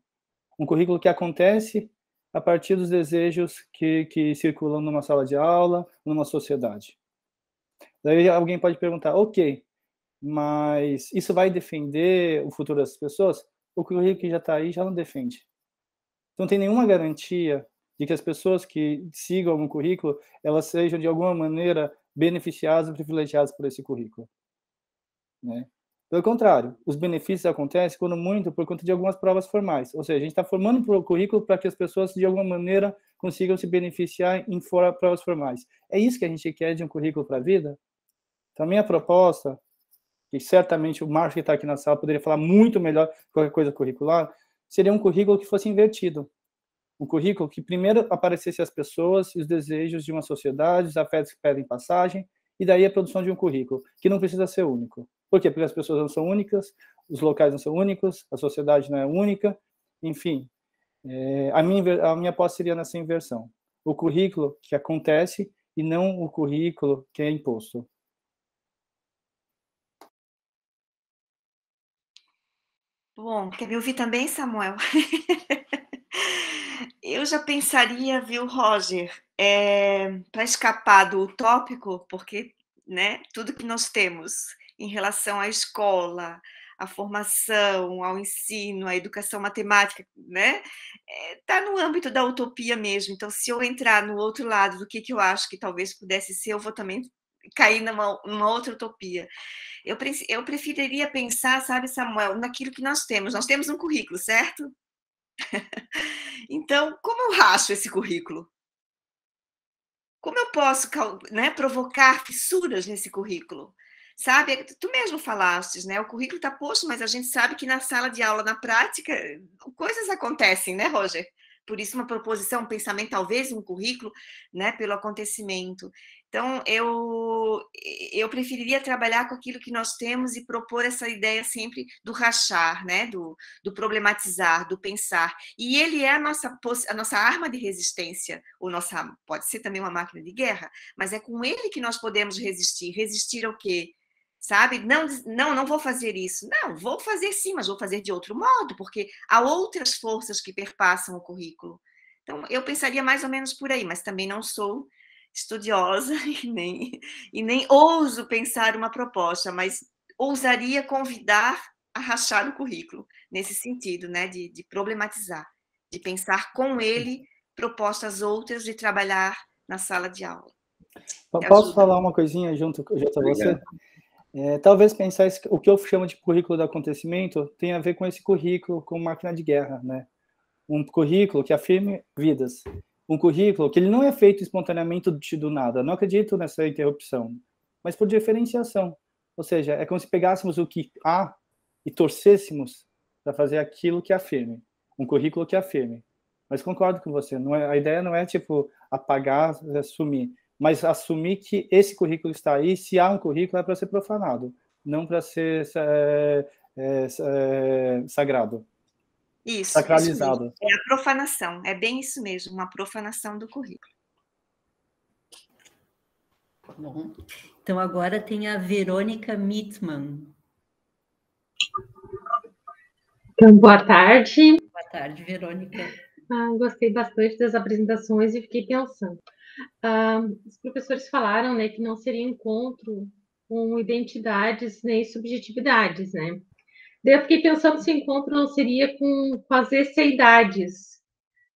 Um currículo que acontece a partir dos desejos que circulam numa sala de aula, numa sociedade. Daí alguém pode perguntar, ok, mas isso vai defender o futuro das pessoas? O currículo que já está aí já não defende. Não tem nenhuma garantia de que as pessoas que sigam um currículo, elas sejam, de alguma maneira, beneficiadas e privilegiadas por esse currículo. Né? Pelo contrário, os benefícios acontecem quando muito por conta de algumas provas formais. Ou seja, a gente está formando o currículo para que as pessoas, de alguma maneira, consigam se beneficiar em provas formais. É isso que a gente quer de um currículo para a vida? Então, a minha proposta, que certamente o Márcio que está aqui na sala poderia falar muito melhor que qualquer coisa curricular, seria um currículo que fosse invertido. Um currículo que primeiro aparecesse as pessoas e os desejos de uma sociedade, os afetos que pedem passagem, e daí a produção de um currículo, que não precisa ser único. Por quê? Porque as pessoas não são únicas, os locais não são únicos, a sociedade não é única, enfim. A minha aposta seria nessa inversão. O currículo que acontece e não o currículo que é imposto. Bom, quer me ouvir também, Samuel? Eu já pensaria, viu, Roger, para escapar do utópico, porque, né, tudo que nós temos em relação à escola, à formação, ao ensino, à educação matemática, né, está no âmbito da utopia mesmo. Então, se eu entrar no outro lado do que eu acho que talvez pudesse ser, eu vou também cair numa outra utopia. Eu preferiria pensar, sabe, Samuel, naquilo que nós temos. Nós temos um currículo, certo? Então, como eu racho esse currículo? Como eu posso, né, provocar fissuras nesse currículo? Sabe, tu mesmo falastes, né? O currículo está posto, mas a gente sabe que na sala de aula, na prática, coisas acontecem, né, Roger? Por isso, uma proposição, um pensamento, talvez um currículo, né, pelo acontecimento. Então, eu preferiria trabalhar com aquilo que nós temos e propor essa ideia sempre do rachar, né, do problematizar, do pensar. E ele é a nossa arma de resistência, ou pode ser também uma máquina de guerra, mas é com ele que nós podemos resistir. Resistir ao quê? Sabe? Não vou fazer isso. Não, vou fazer sim, mas vou fazer de outro modo, porque há outras forças que perpassam o currículo. Então, eu pensaria mais ou menos por aí, mas também não sou estudiosa e nem ouso pensar uma proposta, mas ousaria convidar a rachar o currículo, nesse sentido, né, de problematizar, de pensar com ele propostas outras de trabalhar na sala de aula. Posso falar uma coisinha junto a você? Talvez pensar o que eu chamo de currículo do acontecimento tem a ver com esse currículo, com máquina de guerra, né? Um currículo que afirme vidas. Um currículo que ele não é feito espontaneamente do nada. Não acredito nessa interrupção, mas por diferenciação. Ou seja, é como se pegássemos o que há e torcêssemos para fazer aquilo que afirme. Um currículo que afirme. Mas concordo com você. A ideia não é, tipo, apagar, sumir. Mas assumir que esse currículo está aí, se há um currículo, é para ser profanado, não para ser sagrado. Isso, sacralizado. Isso é a profanação, é bem isso mesmo, uma profanação do currículo. Bom, então agora tem a Verônica Mittmann. Então, boa tarde. Boa tarde, Verônica. Gostei bastante das apresentações e fiquei pensando. Os professores falaram, né, que não seria encontro com identidades nem subjetividades, né? Daí eu fiquei pensando se o encontro não seria com as esseidades,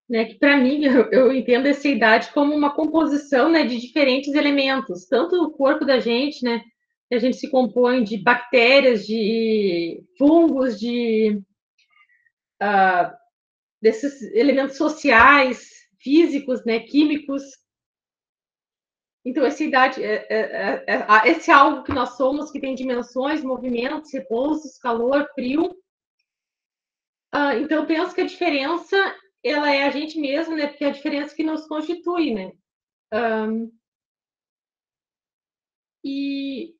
né? Que para mim eu entendo a esseidade como uma composição, né, de diferentes elementos, tanto o corpo da gente, né? Que a gente se compõe de bactérias, de fungos, desses elementos sociais, físicos, né, químicos. Então, essa idade, esse algo que nós somos, que tem dimensões, movimentos, repousos, calor, frio. Então, eu penso que a diferença, ela é a gente mesmo, né? Porque é a diferença que nos constitui, né? E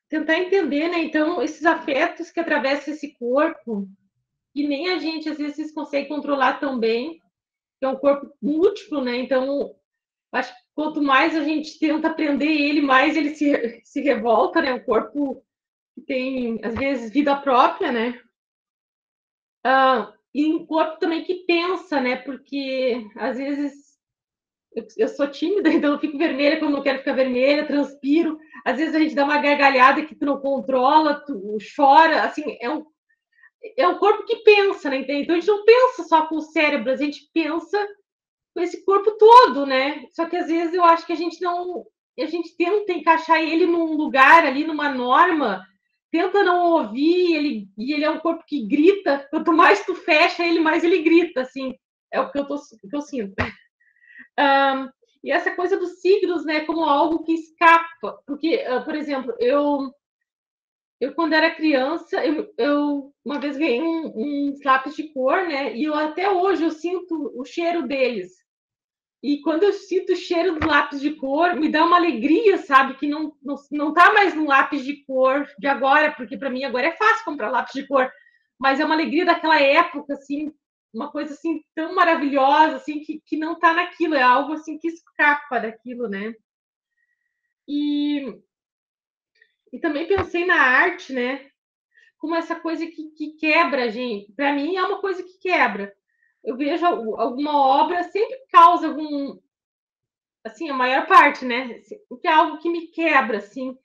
tentar entender, né? Então, esses afetos que atravessam esse corpo, e nem a gente, às vezes, consegue controlar tão bem, que é um corpo múltiplo, né? Então, acho que quanto mais a gente tenta aprender ele, mais ele se revolta, né? O corpo que tem, às vezes, vida própria, né? E um corpo também que pensa, né? Porque, às vezes, eu sou tímida, então eu fico vermelha quando não quero ficar vermelha, transpiro. Às vezes a gente dá uma gargalhada que tu não controla, tu chora. Assim, é um corpo que pensa, né? Então a gente não pensa só com o cérebro, a gente pensa com esse corpo todo, né? Só que às vezes eu acho que a gente não. A gente tenta encaixar ele num lugar ali, numa norma, tenta não ouvir, e ele é um corpo que grita. Quanto mais tu fecha ele, mais ele grita, assim. É o que eu sinto. E essa coisa dos signos, né, como algo que escapa, porque, por exemplo, eu quando era criança, eu uma vez ganhei uns lápis de cor, né, e eu até hoje eu sinto o cheiro deles. E quando eu sinto o cheiro do lápis de cor, me dá uma alegria, sabe, que não tá mais no lápis de cor de agora, porque para mim agora é fácil comprar lápis de cor, mas é uma alegria daquela época, assim, uma coisa assim tão maravilhosa, assim, que não está naquilo, é algo assim que escapa daquilo, né? E também pensei na arte, né? Como essa coisa que quebra a gente. Para mim é uma coisa que quebra. Eu vejo alguma obra, sempre causa algum, assim, a maior parte, né? Que é algo que me quebra, assim,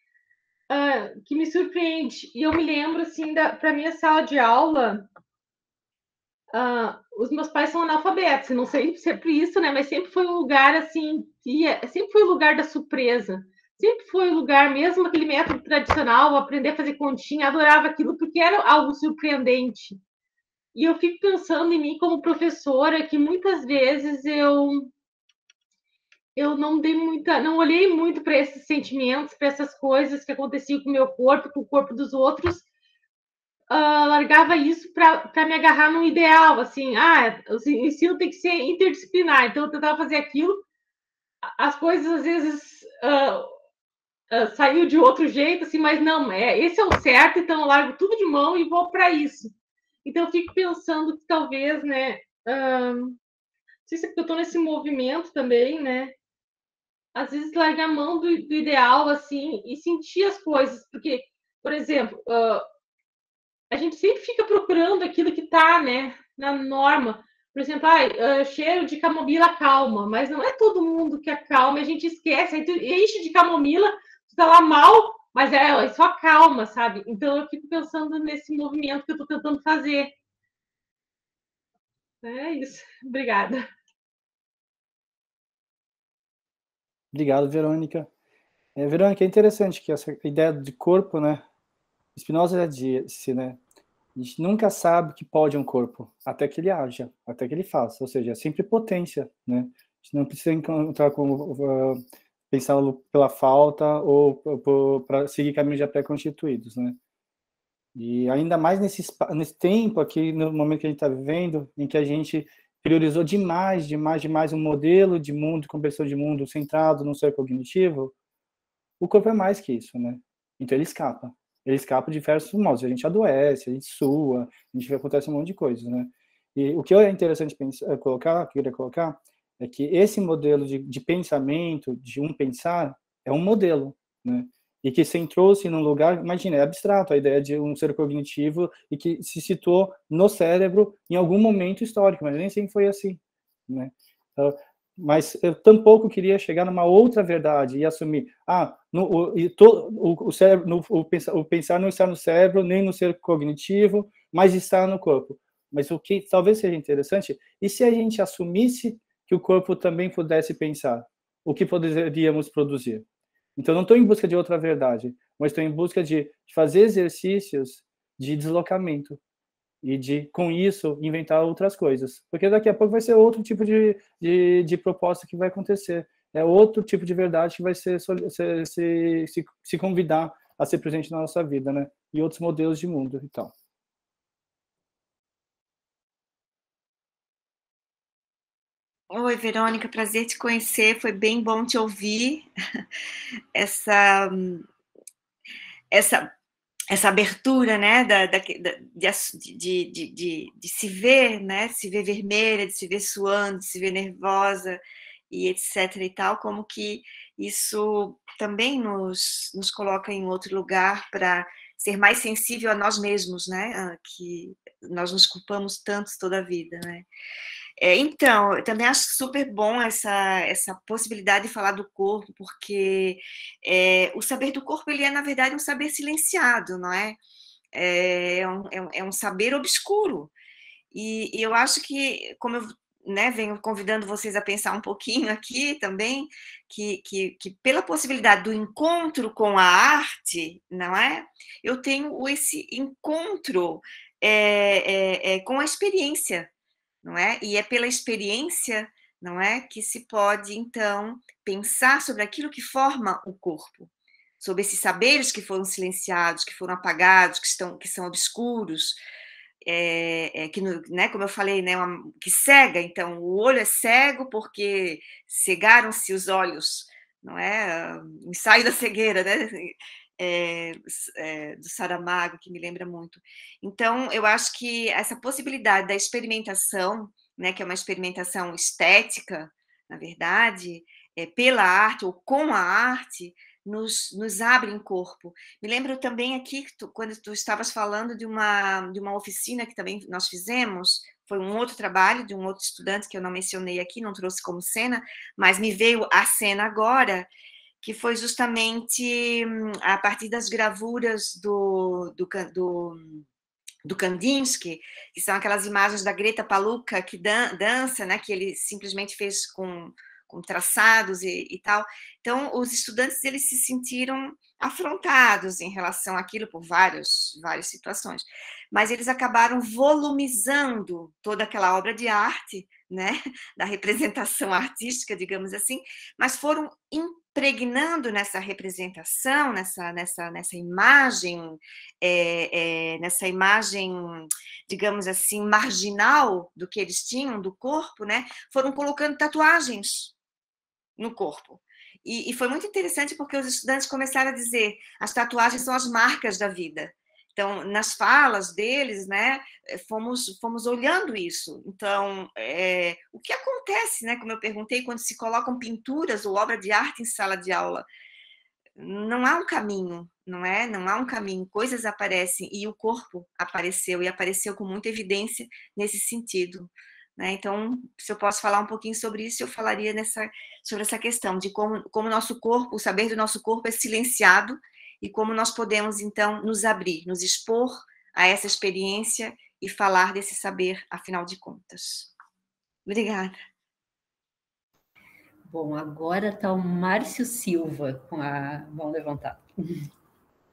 que me surpreende. E eu me lembro, assim, para minha sala de aula, os meus pais são analfabetos, não sei se é por isso, né? Mas sempre foi um lugar assim, sempre foi o lugar da surpresa, sempre foi o lugar, mesmo aquele método tradicional, aprender a fazer continha, adorava aquilo porque era algo surpreendente. E eu fico pensando em mim como professora, que muitas vezes eu não olhei muito para esses sentimentos, para essas coisas que aconteciam com o meu corpo, com o corpo dos outros, largava isso para me agarrar num ideal, assim, o ensino tem que ser interdisciplinar, então eu tentava fazer aquilo, as coisas às vezes saiu de outro jeito, assim, mas não, esse é o certo, então eu largo tudo de mão e vou para isso. Então eu fico pensando que talvez, né, não sei se é porque eu estou nesse movimento também, né, às vezes largar a mão do ideal, assim, e sentir as coisas, porque, por exemplo, a gente sempre fica procurando aquilo que está, né, na norma. Por exemplo, cheiro de camomila calma, mas não é todo mundo que acalma, a gente esquece, aí tu enche de camomila, tu tá lá mal, mas é só calma, sabe? Então eu fico pensando nesse movimento que eu tô tentando fazer. É isso. Obrigada. Obrigado, Verônica. Verônica, é interessante que essa ideia de corpo, né? Spinoza já disse, né? A gente nunca sabe que pode um corpo, até que ele haja, até que ele faça. Ou seja, é sempre potência, né? A gente não precisa encontrar como pensar pela falta ou para seguir caminhos já pré-constituídos, né? E ainda mais nesse tempo aqui, no momento que a gente está vivendo, em que a gente priorizou demais um modelo de mundo, compreensão de mundo centrado no ser cognitivo, o corpo é mais que isso, né? Então ele escapa. Ele escapa de diversos modos. A gente adoece, a gente sua, a gente acontece um monte de coisas, né? E o que é interessante que eu queria colocar, é que esse modelo de pensamento, de um pensar, é um modelo, né? E que centrou-se num lugar, imagina, é abstrato a ideia de um ser cognitivo e que se situou no cérebro em algum momento histórico, mas nem sempre foi assim, né? Então, mas eu tampouco queria chegar numa outra verdade e assumir, o cérebro, o pensar não está no cérebro, nem no ser cognitivo, mas está no corpo. Mas o que talvez seja interessante, e se a gente assumisse que o corpo também pudesse pensar, o que poderíamos produzir? Então, não estou em busca de outra verdade, mas estou em busca de fazer exercícios de deslocamento e de, com isso, inventar outras coisas. Porque daqui a pouco vai ser outro tipo de proposta que vai acontecer. É outro tipo de verdade que vai se convidar a ser presente na nossa vida, né? E outros modelos de mundo e tal. Oi, Verônica, prazer te conhecer, foi bem bom te ouvir. essa abertura, né, de se ver, né, de se ver vermelha, de se ver suando, de se ver nervosa, e etc. e tal, como que isso também nos coloca em outro lugar para ser mais sensível a nós mesmos, né, que nós nos culpamos tanto toda a vida, né. Então, eu também acho super bom essa possibilidade de falar do corpo, porque o saber do corpo, ele é, na verdade, um saber silenciado, não é? É um saber obscuro. E eu acho que, como eu, né, venho convidando vocês a pensar um pouquinho aqui também, que pela possibilidade do encontro com a arte, não é? Eu tenho esse encontro com a experiência, não é? E é pela experiência, não é, que se pode, então, pensar sobre aquilo que forma o corpo, sobre esses saberes que foram silenciados, que foram apagados, que são obscuros, né, como eu falei, né, que cega. Então, o olho é cego porque cegaram-se os olhos, não é? Ensaio da cegueira, né? Do Saramago, que me lembra muito. Então, eu acho que essa possibilidade da experimentação, né, que é uma experimentação estética, na verdade, pela arte ou com a arte, nos abre em corpo. Me lembro também aqui, quando tu estavas falando de uma oficina que também nós fizemos, foi um outro trabalho de um outro estudante que eu não mencionei aqui, não trouxe como cena, mas me veio a cena agora, que foi justamente a partir das gravuras do Kandinsky, que são aquelas imagens da Greta Paluca que dança, né, que ele simplesmente fez com traçados e tal. Então, os estudantes, eles se sentiram afrontados em relação àquilo por várias situações, mas eles acabaram volumizando toda aquela obra de arte, né, da representação artística, digamos assim, mas foram impregnando nessa representação, nessa imagem, digamos assim, marginal do que eles tinham do corpo, né, foram colocando tatuagens no corpo. E foi muito interessante porque os estudantes começaram a dizer: as tatuagens são as marcas da vida. Então, nas falas deles, né, fomos olhando isso. Então, o que acontece, né, como eu perguntei, quando se colocam pinturas ou obra de arte em sala de aula? Não há um caminho, não é? Não há um caminho. Coisas aparecem, e o corpo apareceu, e apareceu com muita evidência nesse sentido. Então, se eu posso falar um pouquinho sobre isso, eu falaria sobre essa questão de como o nosso corpo, o saber do nosso corpo é silenciado e como nós podemos, então, nos abrir, nos expor a essa experiência e falar desse saber, afinal de contas. Obrigada. Bom, agora está o Márcio Silva com a mão levantada.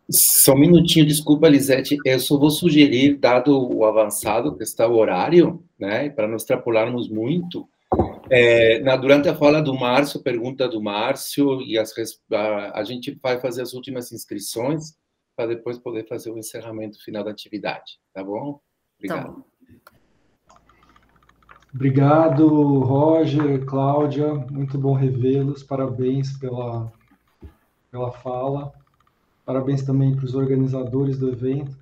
Só um minutinho, desculpa, Lisete, eu só vou sugerir, dado o avançado que está o horário, né, para não extrapolarmos muito, durante a fala do Márcio, pergunta do Márcio, e a gente vai fazer as últimas inscrições, para depois poder fazer o encerramento final da atividade, tá bom? Obrigado. Tá bom. Obrigado, Roger, Cláudia, muito bom revê-los, parabéns pela fala. Parabéns também para os organizadores do evento.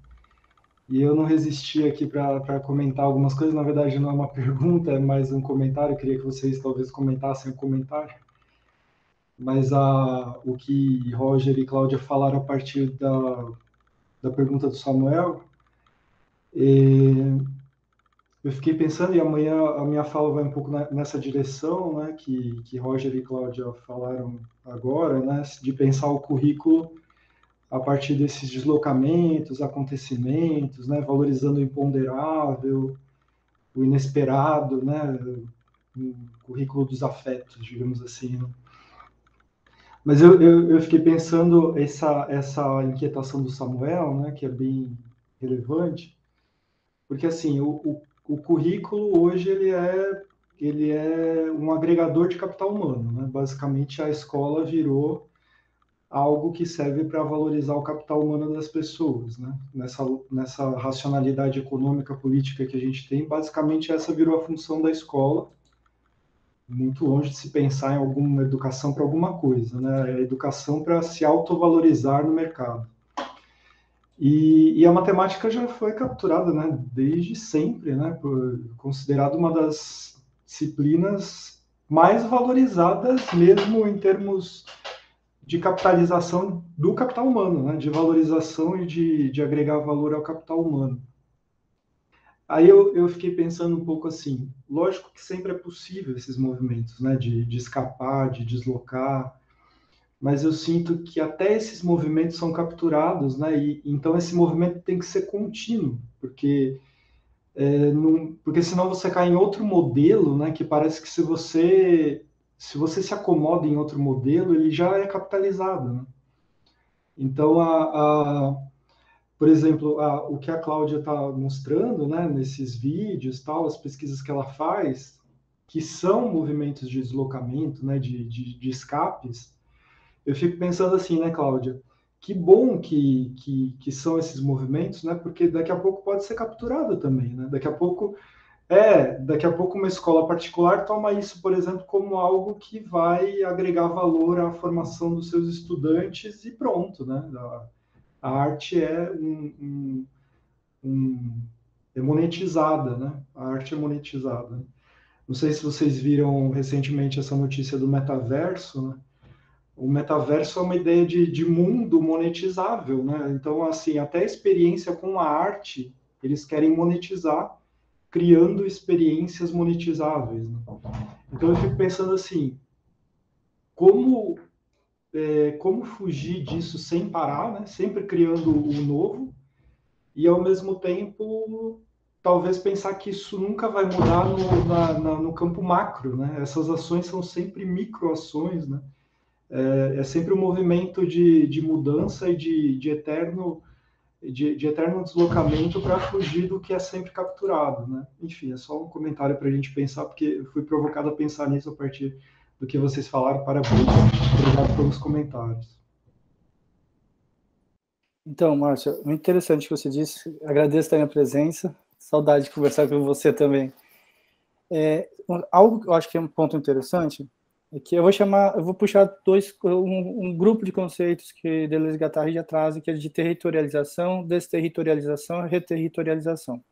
E eu não resisti aqui para comentar algumas coisas. Na verdade, não é uma pergunta, é mais um comentário. Eu queria que vocês talvez comentassem o comentário. Mas o que Roger e Cláudia falaram a partir da pergunta do Samuel, eu fiquei pensando, e amanhã a minha fala vai um pouco nessa direção, né, que Roger e Cláudia falaram agora, né, de pensar o currículo a partir desses deslocamentos, acontecimentos, né, valorizando o imponderável, o inesperado, né, o currículo dos afetos, digamos assim. Né? Mas eu fiquei pensando essa inquietação do Samuel, né, que é bem relevante, porque assim o currículo hoje ele é um agregador de capital humano, né? Basicamente a escola virou algo que serve para valorizar o capital humano das pessoas, né? Nessa racionalidade econômica política que a gente tem, basicamente essa virou a função da escola, muito longe de se pensar em alguma educação para alguma coisa, né? É a educação para se autovalorizar no mercado. E a matemática já foi capturada, né, desde sempre, né, considerada uma das disciplinas mais valorizadas, mesmo em termos de capitalização do capital humano, né, de valorização e de agregar valor ao capital humano. Aí eu fiquei pensando um pouco assim, lógico que sempre é possível esses movimentos, né, de escapar, de deslocar, mas eu sinto que até esses movimentos são capturados, né, e então esse movimento tem que ser contínuo, porque porque senão você cai em outro modelo, né, que parece que se você se acomoda em outro modelo, ele já é capitalizado, né? Então, por exemplo, o que a Cláudia está mostrando, né, nesses vídeos, tal, as pesquisas que ela faz, que são movimentos de deslocamento, né, de escapes, eu fico pensando assim, né, Cláudia, que bom que são esses movimentos, né, porque daqui a pouco pode ser capturado também, né, daqui a pouco uma escola particular toma isso, por exemplo, como algo que vai agregar valor à formação dos seus estudantes e pronto, né, a arte é é monetizada, né? A arte é monetizada. Não sei se vocês viram recentemente essa notícia do metaverso, né? O metaverso é uma ideia de mundo monetizável, né? Então, assim, até a experiência com a arte, eles querem monetizar, criando experiências monetizáveis, né? Então, eu fico pensando assim, como fugir disso sem parar, né? Sempre criando o novo, e ao mesmo tempo talvez pensar que isso nunca vai mudar no campo macro, né? Essas ações são sempre microações, né? É sempre um movimento de mudança e de eterno deslocamento para fugir do que é sempre capturado, né? Enfim, é só um comentário para a gente pensar, porque eu fui provocado a pensar nisso a partir do que vocês falaram. Parabéns, obrigado pelos comentários. Então, Márcia, muito interessante o que você disse. Agradeço também a presença. Saudade de conversar com você também. Algo que eu acho que é um ponto interessante é que eu vou puxar um grupo de conceitos que Deleuze e Guattari já trazem, que é de territorialização, desterritorialização e reterritorialização.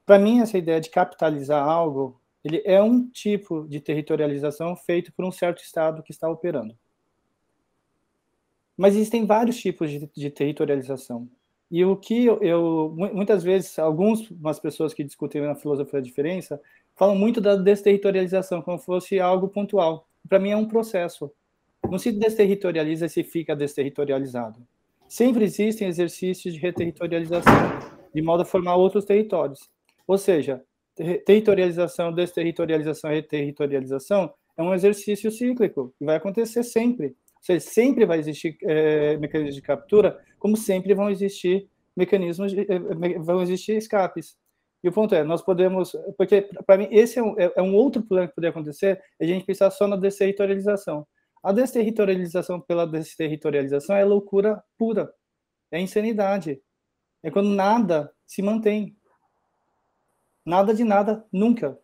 Para mim, essa ideia de capitalizar algo, ele é um tipo de territorialização feito por um certo Estado que está operando. Mas existem vários tipos de territorialização. E o que muitas vezes, algumas pessoas que discutem na filosofia da diferença, falam muito da desterritorialização, como fosse algo pontual. Para mim é um processo. Não se desterritorializa se fica desterritorializado. Sempre existem exercícios de reterritorialização, de modo a formar outros territórios. Ou seja, territorialização, desterritorialização e reterritorialização é um exercício cíclico, que vai acontecer sempre. Ou seja, sempre vai existir mecanismos de captura, como sempre vão existir vão existir escapes. E o ponto nós podemos, porque para mim esse é um outro problema que poderia acontecer, é a gente pensar só na desterritorialização. A desterritorialização pela desterritorialização é loucura pura, é insanidade. É quando nada se mantém. Nada de nada, nunca.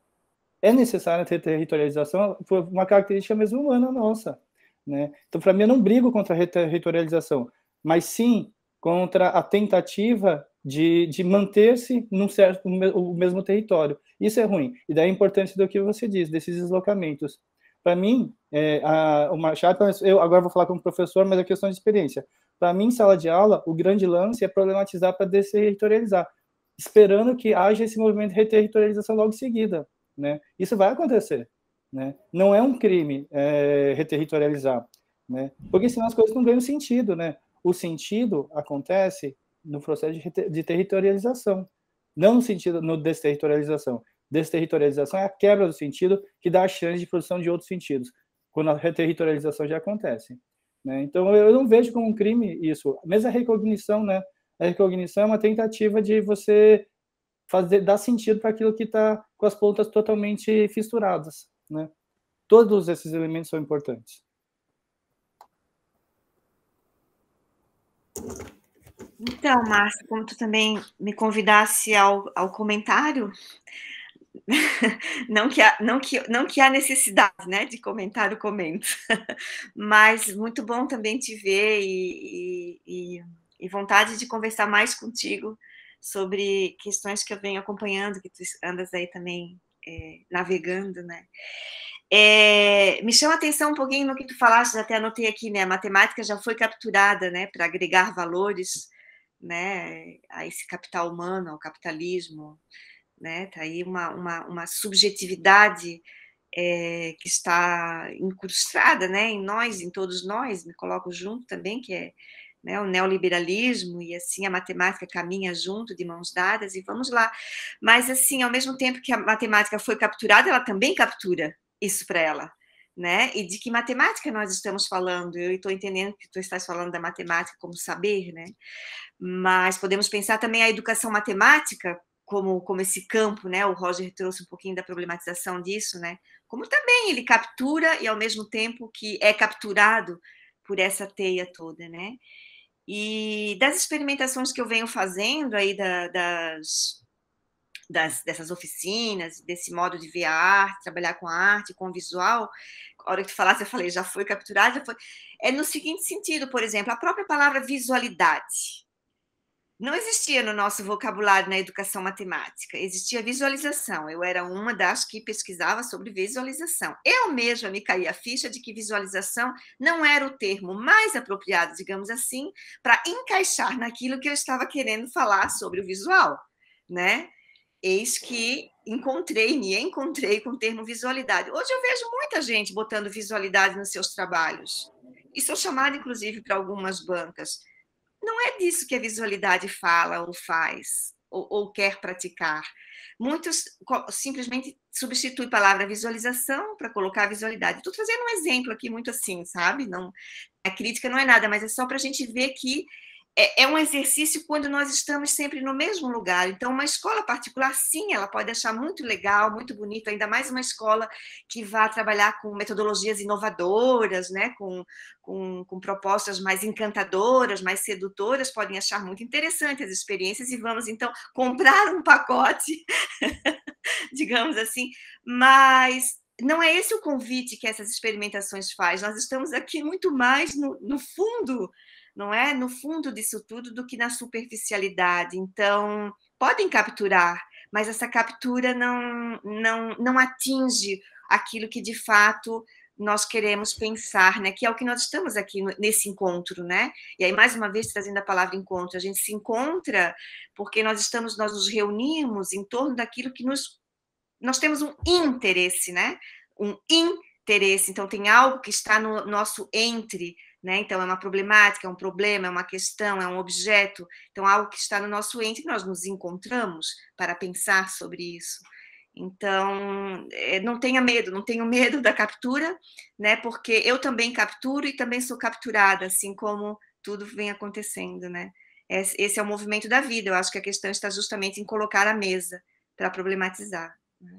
É necessário ter territorialização por uma característica mesmo humana nossa. Né? Então, para mim, eu não brigo contra a territorialização, mas sim contra a tentativa de manter-se o mesmo território. Isso é ruim. E daí a importância do que você diz, desses deslocamentos. Para mim, o Machado, eu agora vou falar como professor, mas é questão de experiência. Para mim, em sala de aula, o grande lance é problematizar para desterritorializar, esperando que haja esse movimento de reterritorialização logo em seguida. Né? Isso vai acontecer. Né? Não é um crime reterritorializar, né? Porque senão as coisas não ganham sentido. Né? O sentido acontece no processo de territorialização, não no sentido no desterritorialização. Desterritorialização é a quebra do sentido que dá a chance de produção de outros sentidos, quando a reterritorialização já acontece. Né? Então, eu não vejo como um crime isso. Mesmo a recognição, né? A recognição é uma tentativa de você dar sentido para aquilo que está com as pontas totalmente fissuradas. Né? Todos esses elementos são importantes. Então, Márcia, como tu também me convidasse ao comentário, não que há necessidade, né, de comentar, eu comento, mas muito bom também te ver e e vontade de conversar mais contigo sobre questões que eu venho acompanhando, que tu andas aí também navegando, né? Me chama a atenção um pouquinho no que tu falaste, até anotei aqui, né? A matemática já foi capturada, né, para agregar valores, né, a esse capital humano, ao capitalismo, né? Tá aí uma subjetividade que está incrustada, né, em nós, em todos nós, me coloco junto também, que é, né, o neoliberalismo, e assim a matemática caminha junto, de mãos dadas, e vamos lá. Mas, assim, ao mesmo tempo que a matemática foi capturada, ela também captura isso para ela, né? E de que matemática nós estamos falando? Eu estou entendendo que tu estás falando da matemática como saber, né? Mas podemos pensar também a educação matemática como esse campo, né? O Roger trouxe um pouquinho da problematização disso, né? Como também ele captura e, ao mesmo tempo, que é capturado por essa teia toda, né? E das experimentações que eu venho fazendo aí dessas oficinas, desse modo de ver a arte, trabalhar com a arte, com o visual, a hora que tu falasse, eu falei, já foi capturado, é no seguinte sentido, por exemplo, a própria palavra visualidade não existia no nosso vocabulário na educação matemática, existia visualização. Eu era uma das que pesquisava sobre visualização. Eu mesma me caí a ficha de que visualização não era o termo mais apropriado, digamos assim, para encaixar naquilo que eu estava querendo falar sobre o visual, né? Eis que me encontrei com o termo visualidade. Hoje eu vejo muita gente botando visualidade nos seus trabalhos. E sou chamada, inclusive, para algumas bancas. Não é disso que a visualidade fala ou faz, ou quer praticar. Muitos simplesmente substituem a palavra visualização para colocar visualidade. Estou trazendo um exemplo aqui muito assim, sabe? Não, a crítica não é nada, mas é só para a gente ver que é um exercício quando nós estamos sempre no mesmo lugar. Então, uma escola particular, sim, ela pode achar muito legal, muito bonito, ainda mais uma escola que vá trabalhar com metodologias inovadoras, né? com propostas mais encantadoras, mais sedutoras, podem achar muito interessantes as experiências e vamos, então, comprar um pacote, digamos assim, mas não é esse o convite que essas experimentações faz. Nós estamos aqui muito mais no fundo, não é? No fundo disso tudo do que na superficialidade. Então, podem capturar, mas essa captura não atinge aquilo que, de fato, nós queremos pensar, né? Que é o que nós estamos aqui nesse encontro, né? E aí, mais uma vez, trazendo a palavra encontro, a gente se encontra porque nós nos reunimos em torno daquilo que nós temos um interesse, né? Um interesse. Então, tem algo que está no nosso entre, né? Então, é uma problemática, é um problema, é uma questão, é um objeto. Então, algo que está no nosso entre, nós nos encontramos para pensar sobre isso. Então, não tenha medo, não tenho medo da captura, né? Porque eu também capturo e também sou capturada, assim como tudo vem acontecendo, né? Esse é o movimento da vida. Eu acho que a questão está justamente em colocar a mesa para problematizar. Né?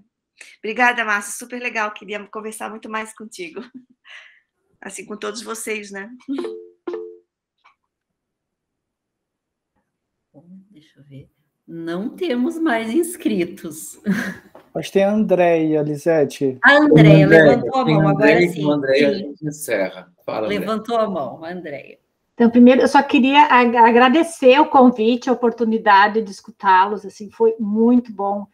Obrigada, Márcia, super legal. Queria conversar muito mais contigo. Assim, com todos vocês, né? Bom, deixa eu ver. Não temos mais inscritos. Acho que tem a Andréia, Lisete. A Andréia levantou a mão, agora sim. A Andréia, a gente encerra. Fala, levantou a mão, a Andréia. Então, primeiro, eu só queria agradecer o convite, a oportunidade de escutá-los, assim, foi muito bom.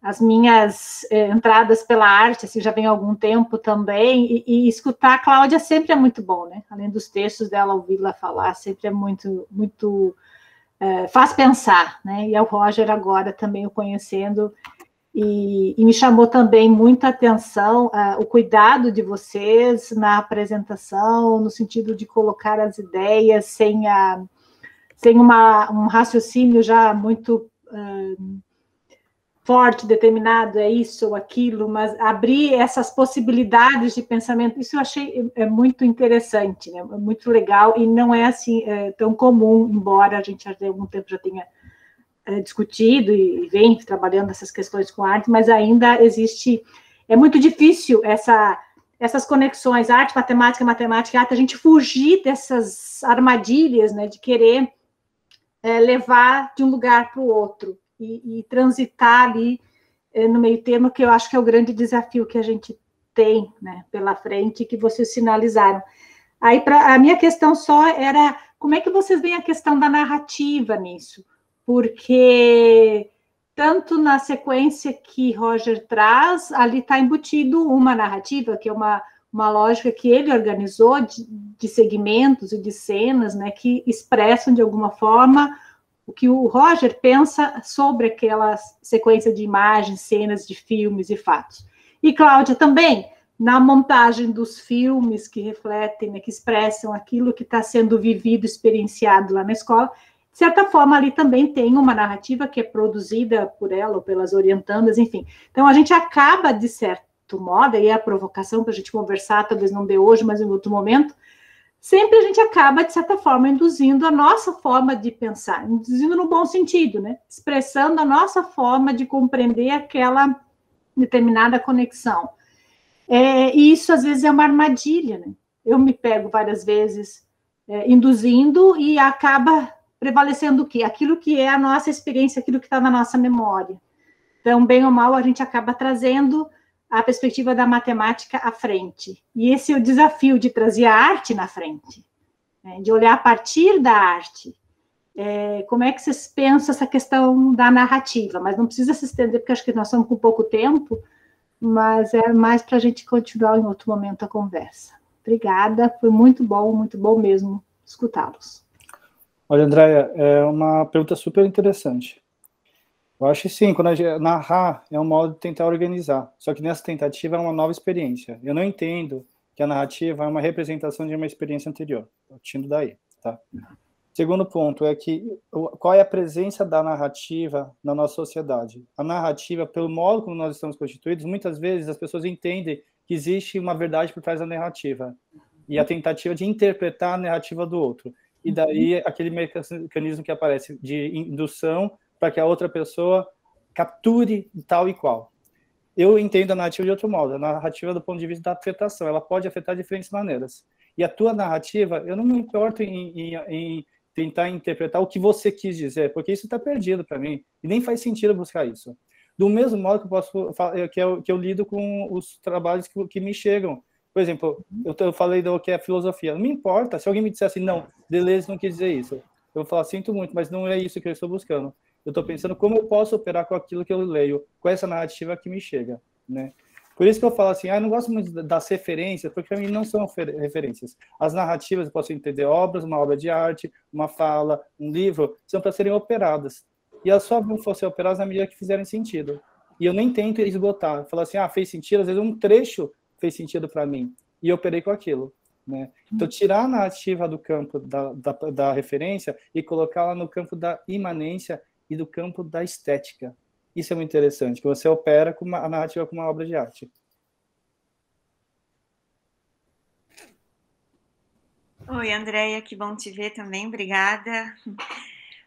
As minhas entradas pela arte, assim, já vem há algum tempo também, e escutar a Cláudia sempre é muito bom, né? Além dos textos dela, ouvi-la falar, sempre é muito, muito... faz pensar, né? E o Roger agora também o conhecendo, e me chamou também muita atenção o cuidado de vocês na apresentação, no sentido de colocar as ideias sem um raciocínio já muito forte, determinado, é isso ou aquilo, mas abrir essas possibilidades de pensamento, isso eu achei muito interessante, né? Muito legal, e não é assim tão comum, embora a gente há algum tempo já tenha discutido e vem trabalhando essas questões com arte, mas ainda existe, é muito difícil essas conexões, arte, matemática, matemática, arte, a gente fugir dessas armadilhas, né, de querer levar de um lugar para o outro e transitar ali no meio termo, que eu acho que é o grande desafio que a gente tem, né, pela frente, que vocês sinalizaram. Aí, a minha questão só era como é que vocês veem a questão da narrativa nisso? Porque tanto na sequência que Roger traz, ali está embutido uma narrativa, que é uma lógica que ele organizou de segmentos e de cenas, né, que expressam de alguma forma o que o Roger pensa sobre aquela sequência de imagens, cenas de filmes e fatos. E Cláudia também, na montagem dos filmes que refletem, né, que expressam aquilo que está sendo vivido, experienciado lá na escola, de certa forma, ali também tem uma narrativa que é produzida por ela ou pelas orientandas, enfim. Então, a gente acaba, de certo modo, e é a provocação para a gente conversar, talvez não dê hoje, mas em outro momento, sempre a gente acaba, de certa forma, induzindo a nossa forma de pensar, induzindo no bom sentido, né? Expressando a nossa forma de compreender aquela determinada conexão. E isso, às vezes, é uma armadilha, né? Eu me pego várias vezes induzindo e acaba prevalecendo o quê? Aquilo que é a nossa experiência, aquilo que está na nossa memória. Então, bem ou mal, a gente acaba trazendo a perspectiva da matemática à frente. E esse é o desafio de trazer a arte na frente, né? De olhar a partir da arte. Como é que vocês pensam essa questão da narrativa? Mas não precisa se estender, porque acho que nós estamos com pouco tempo, mas é mais para a gente continuar em outro momento a conversa. Obrigada, foi muito bom mesmo escutá-los. Olha, Andréia, é uma pergunta super interessante. Eu acho que sim, quando a gente narrar é um modo de tentar organizar, só que nessa tentativa é uma nova experiência. Eu não entendo que a narrativa é uma representação de uma experiência anterior, partindo daí, tá? Segundo ponto é que qual é a presença da narrativa na nossa sociedade? A narrativa, pelo modo como nós estamos constituídos, muitas vezes as pessoas entendem que existe uma verdade por trás da narrativa e a tentativa de interpretar a narrativa do outro. E daí aquele mecanismo que aparece de indução para que a outra pessoa capture tal e qual. Eu entendo a narrativa de outro modo. A narrativa do ponto de vista da afetação, ela pode afetar de diferentes maneiras. E a tua narrativa, eu não me importo em tentar interpretar o que você quis dizer, porque isso está perdido para mim, e nem faz sentido buscar isso. Do mesmo modo que eu posso que eu lido com os trabalhos que me chegam. Por exemplo, eu falei do que é filosofia. Não me importa se alguém me disser assim, não, Deleuze não quis dizer isso. Eu vou falar, sinto muito, mas não é isso que eu estou buscando. Eu estou pensando como eu posso operar com aquilo que eu leio, com essa narrativa que me chega, né? Por isso que eu falo assim, eu não gosto muito das referências, porque para mim não são referências. As narrativas, eu posso entender obras, uma obra de arte, uma fala, um livro, são para serem operadas. E elas só vão ser operadas na medida que fizerem sentido. E eu nem tento esgotar. Falar assim, fez sentido, às vezes um trecho fez sentido para mim, e eu operei com aquilo, né? Então, tirar a narrativa do campo da referência e colocá-la no campo da imanência e do campo da estética. Isso é muito interessante, que você opera com a narrativa como uma obra de arte. Oi, Andréia, que bom te ver também, obrigada.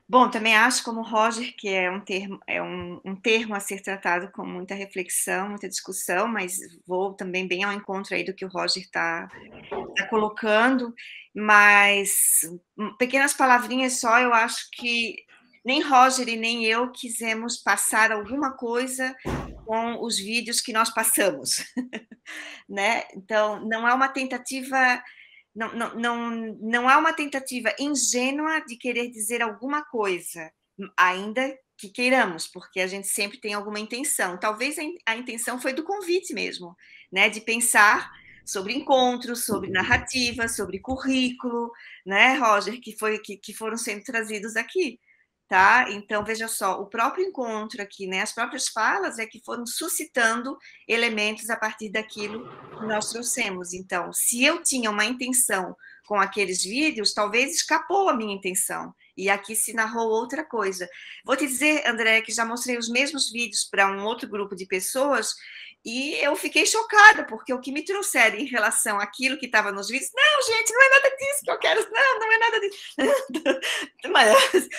Bom, também acho, como Roger, que é um termo a ser tratado com muita reflexão, muita discussão, mas vou também bem ao encontro aí do que o Roger está colocando, mas pequenas palavrinhas só, eu acho que nem Roger e nem eu quisemos passar alguma coisa com os vídeos que nós passamos, né? Então, não há uma tentativa... Não há uma tentativa ingênua de querer dizer alguma coisa, ainda que queiramos, porque a gente sempre tem alguma intenção. Talvez a intenção foi do convite mesmo, né? De pensar sobre encontros, sobre narrativa, sobre currículo, né, Roger, que foram sendo trazidos aqui. Tá? Então, veja só, o próprio encontro aqui, né, as próprias falas é que foram suscitando elementos a partir daquilo que nós trouxemos. Então, se eu tinha uma intenção com aqueles vídeos, talvez escapou a minha intenção, e aqui se narrou outra coisa. Vou te dizer, André, que já mostrei os mesmos vídeos para um outro grupo de pessoas, e eu fiquei chocada, porque o que me trouxeram em relação àquilo que estava nos vídeos, não, gente, não é nada disso que eu quero, não é nada disso. Mas,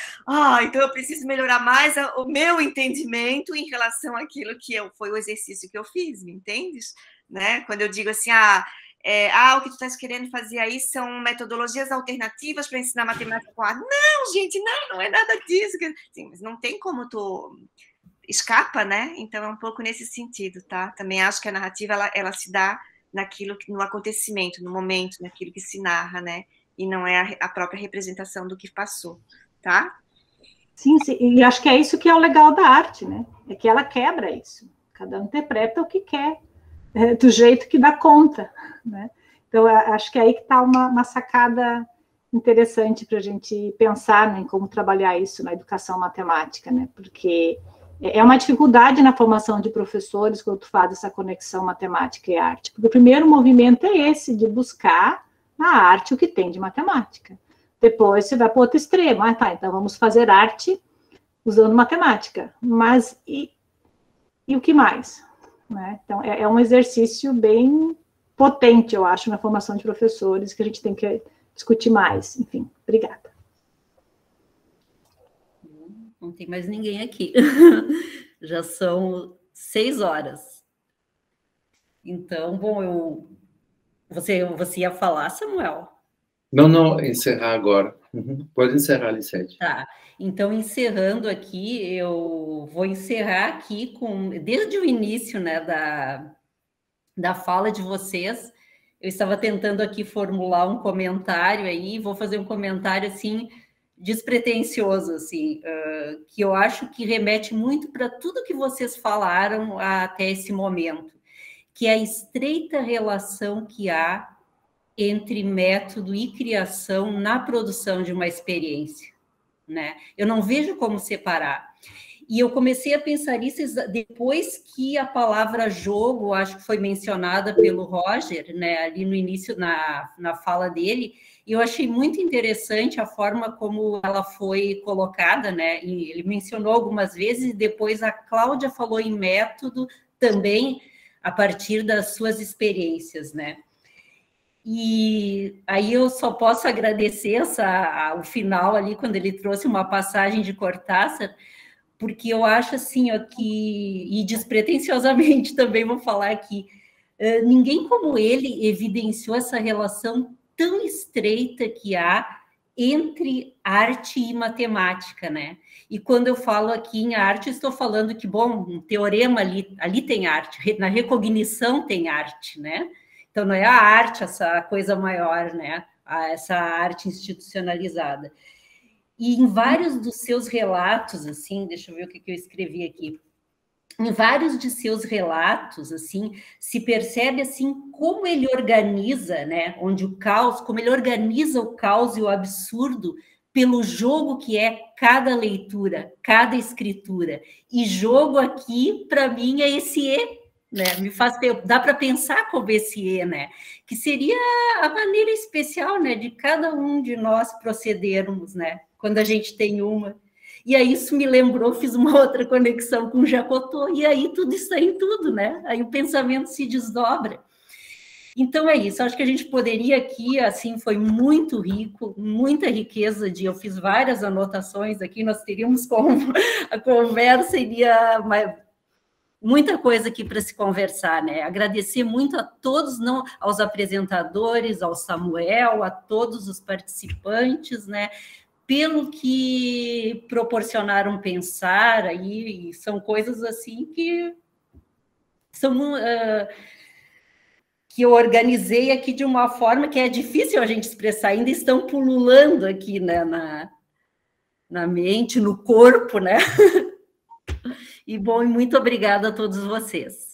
então eu preciso melhorar mais o meu entendimento em relação àquilo que foi o exercício que eu fiz, me entendes? Né? Quando eu digo assim, o que tu estás querendo fazer aí são metodologias alternativas para ensinar matemática com arte. Não, gente, não é nada disso. Sim, mas não tem como tu... escapa, né? Então é um pouco nesse sentido, tá? Também acho que a narrativa ela se dá no acontecimento, no momento, naquilo que se narra, né? e não é a própria representação do que passou, tá? Sim, sim, e acho que é isso que é o legal da arte, né? É que ela quebra isso. Cada um interpreta o que quer, do jeito que dá conta, né? Então, acho que é aí que está uma sacada interessante para a gente pensar, né, em como trabalhar isso na educação matemática, né? Porque é uma dificuldade na formação de professores quando tu faz essa conexão matemática e arte. Porque o primeiro movimento é esse, de buscar na arte o que tem de matemática. Depois você vai para o outro extremo. Ah, tá, então vamos fazer arte usando matemática. Mas e o que mais? Né? Então, é um exercício bem potente, eu acho, na formação de professores, que a gente tem que discutir mais. Enfim, obrigada. Não tem mais ninguém aqui. Já são 6 horas. Então, bom, você ia falar, Samuel? Não, encerrar agora. Pode encerrar, Lisete. Tá, então encerrando aqui, eu vou encerrar aqui desde o início, né, da fala de vocês, eu estava tentando aqui formular um comentário aí, vou fazer um comentário, assim, despretensioso, assim, que eu acho que remete muito para tudo que vocês falaram até esse momento, que é a estreita relação que há entre método e criação na produção de uma experiência, né? Eu não vejo como separar. E eu comecei a pensar isso depois que a palavra jogo, acho que foi mencionada pelo Roger, né, ali no início, na fala dele, e eu achei muito interessante a forma como ela foi colocada, né? E ele mencionou algumas vezes, e depois a Cláudia falou em método também, a partir das suas experiências, né? E aí eu só posso agradecer o final ali, quando ele trouxe uma passagem de Cortázar, porque eu acho assim, ó, e despretensiosamente também vou falar aqui, ninguém como ele evidenciou essa relação tão estreita que há entre arte e matemática, né? E quando eu falo aqui em arte, estou falando que, bom, um teorema ali tem arte, na recognição tem arte, né? Então, não é a arte essa coisa maior, né? Essa arte institucionalizada. E em vários dos seus relatos, assim, deixa eu ver o que eu escrevi aqui. Em vários de seus relatos, assim, se percebe, assim, como ele organiza, né? Onde o caos, como ele organiza o caos e o absurdo pelo jogo que é cada leitura, cada escritura. E jogo aqui, para mim, é esse né? Dá para pensar como esse né? Que seria a maneira especial, né, de cada um de nós procedermos, né, quando a gente tem uma. E aí isso me lembrou, fiz uma outra conexão com Jacotô, e aí tudo está em tudo, né? Aí o pensamento se desdobra. Então é isso, acho que a gente poderia aqui, assim, foi muito rico, muita riqueza eu fiz várias anotações aqui, nós teríamos a conversa iria muita coisa aqui para se conversar, né? Agradecer muito a todos, não aos apresentadores, ao Samuel, a todos os participantes, né? Pelo que proporcionaram pensar aí, são coisas assim que são que eu organizei aqui de uma forma que é difícil a gente expressar, ainda estão pululando aqui, né, na mente, no corpo, né? E bom, muito obrigada a todos vocês.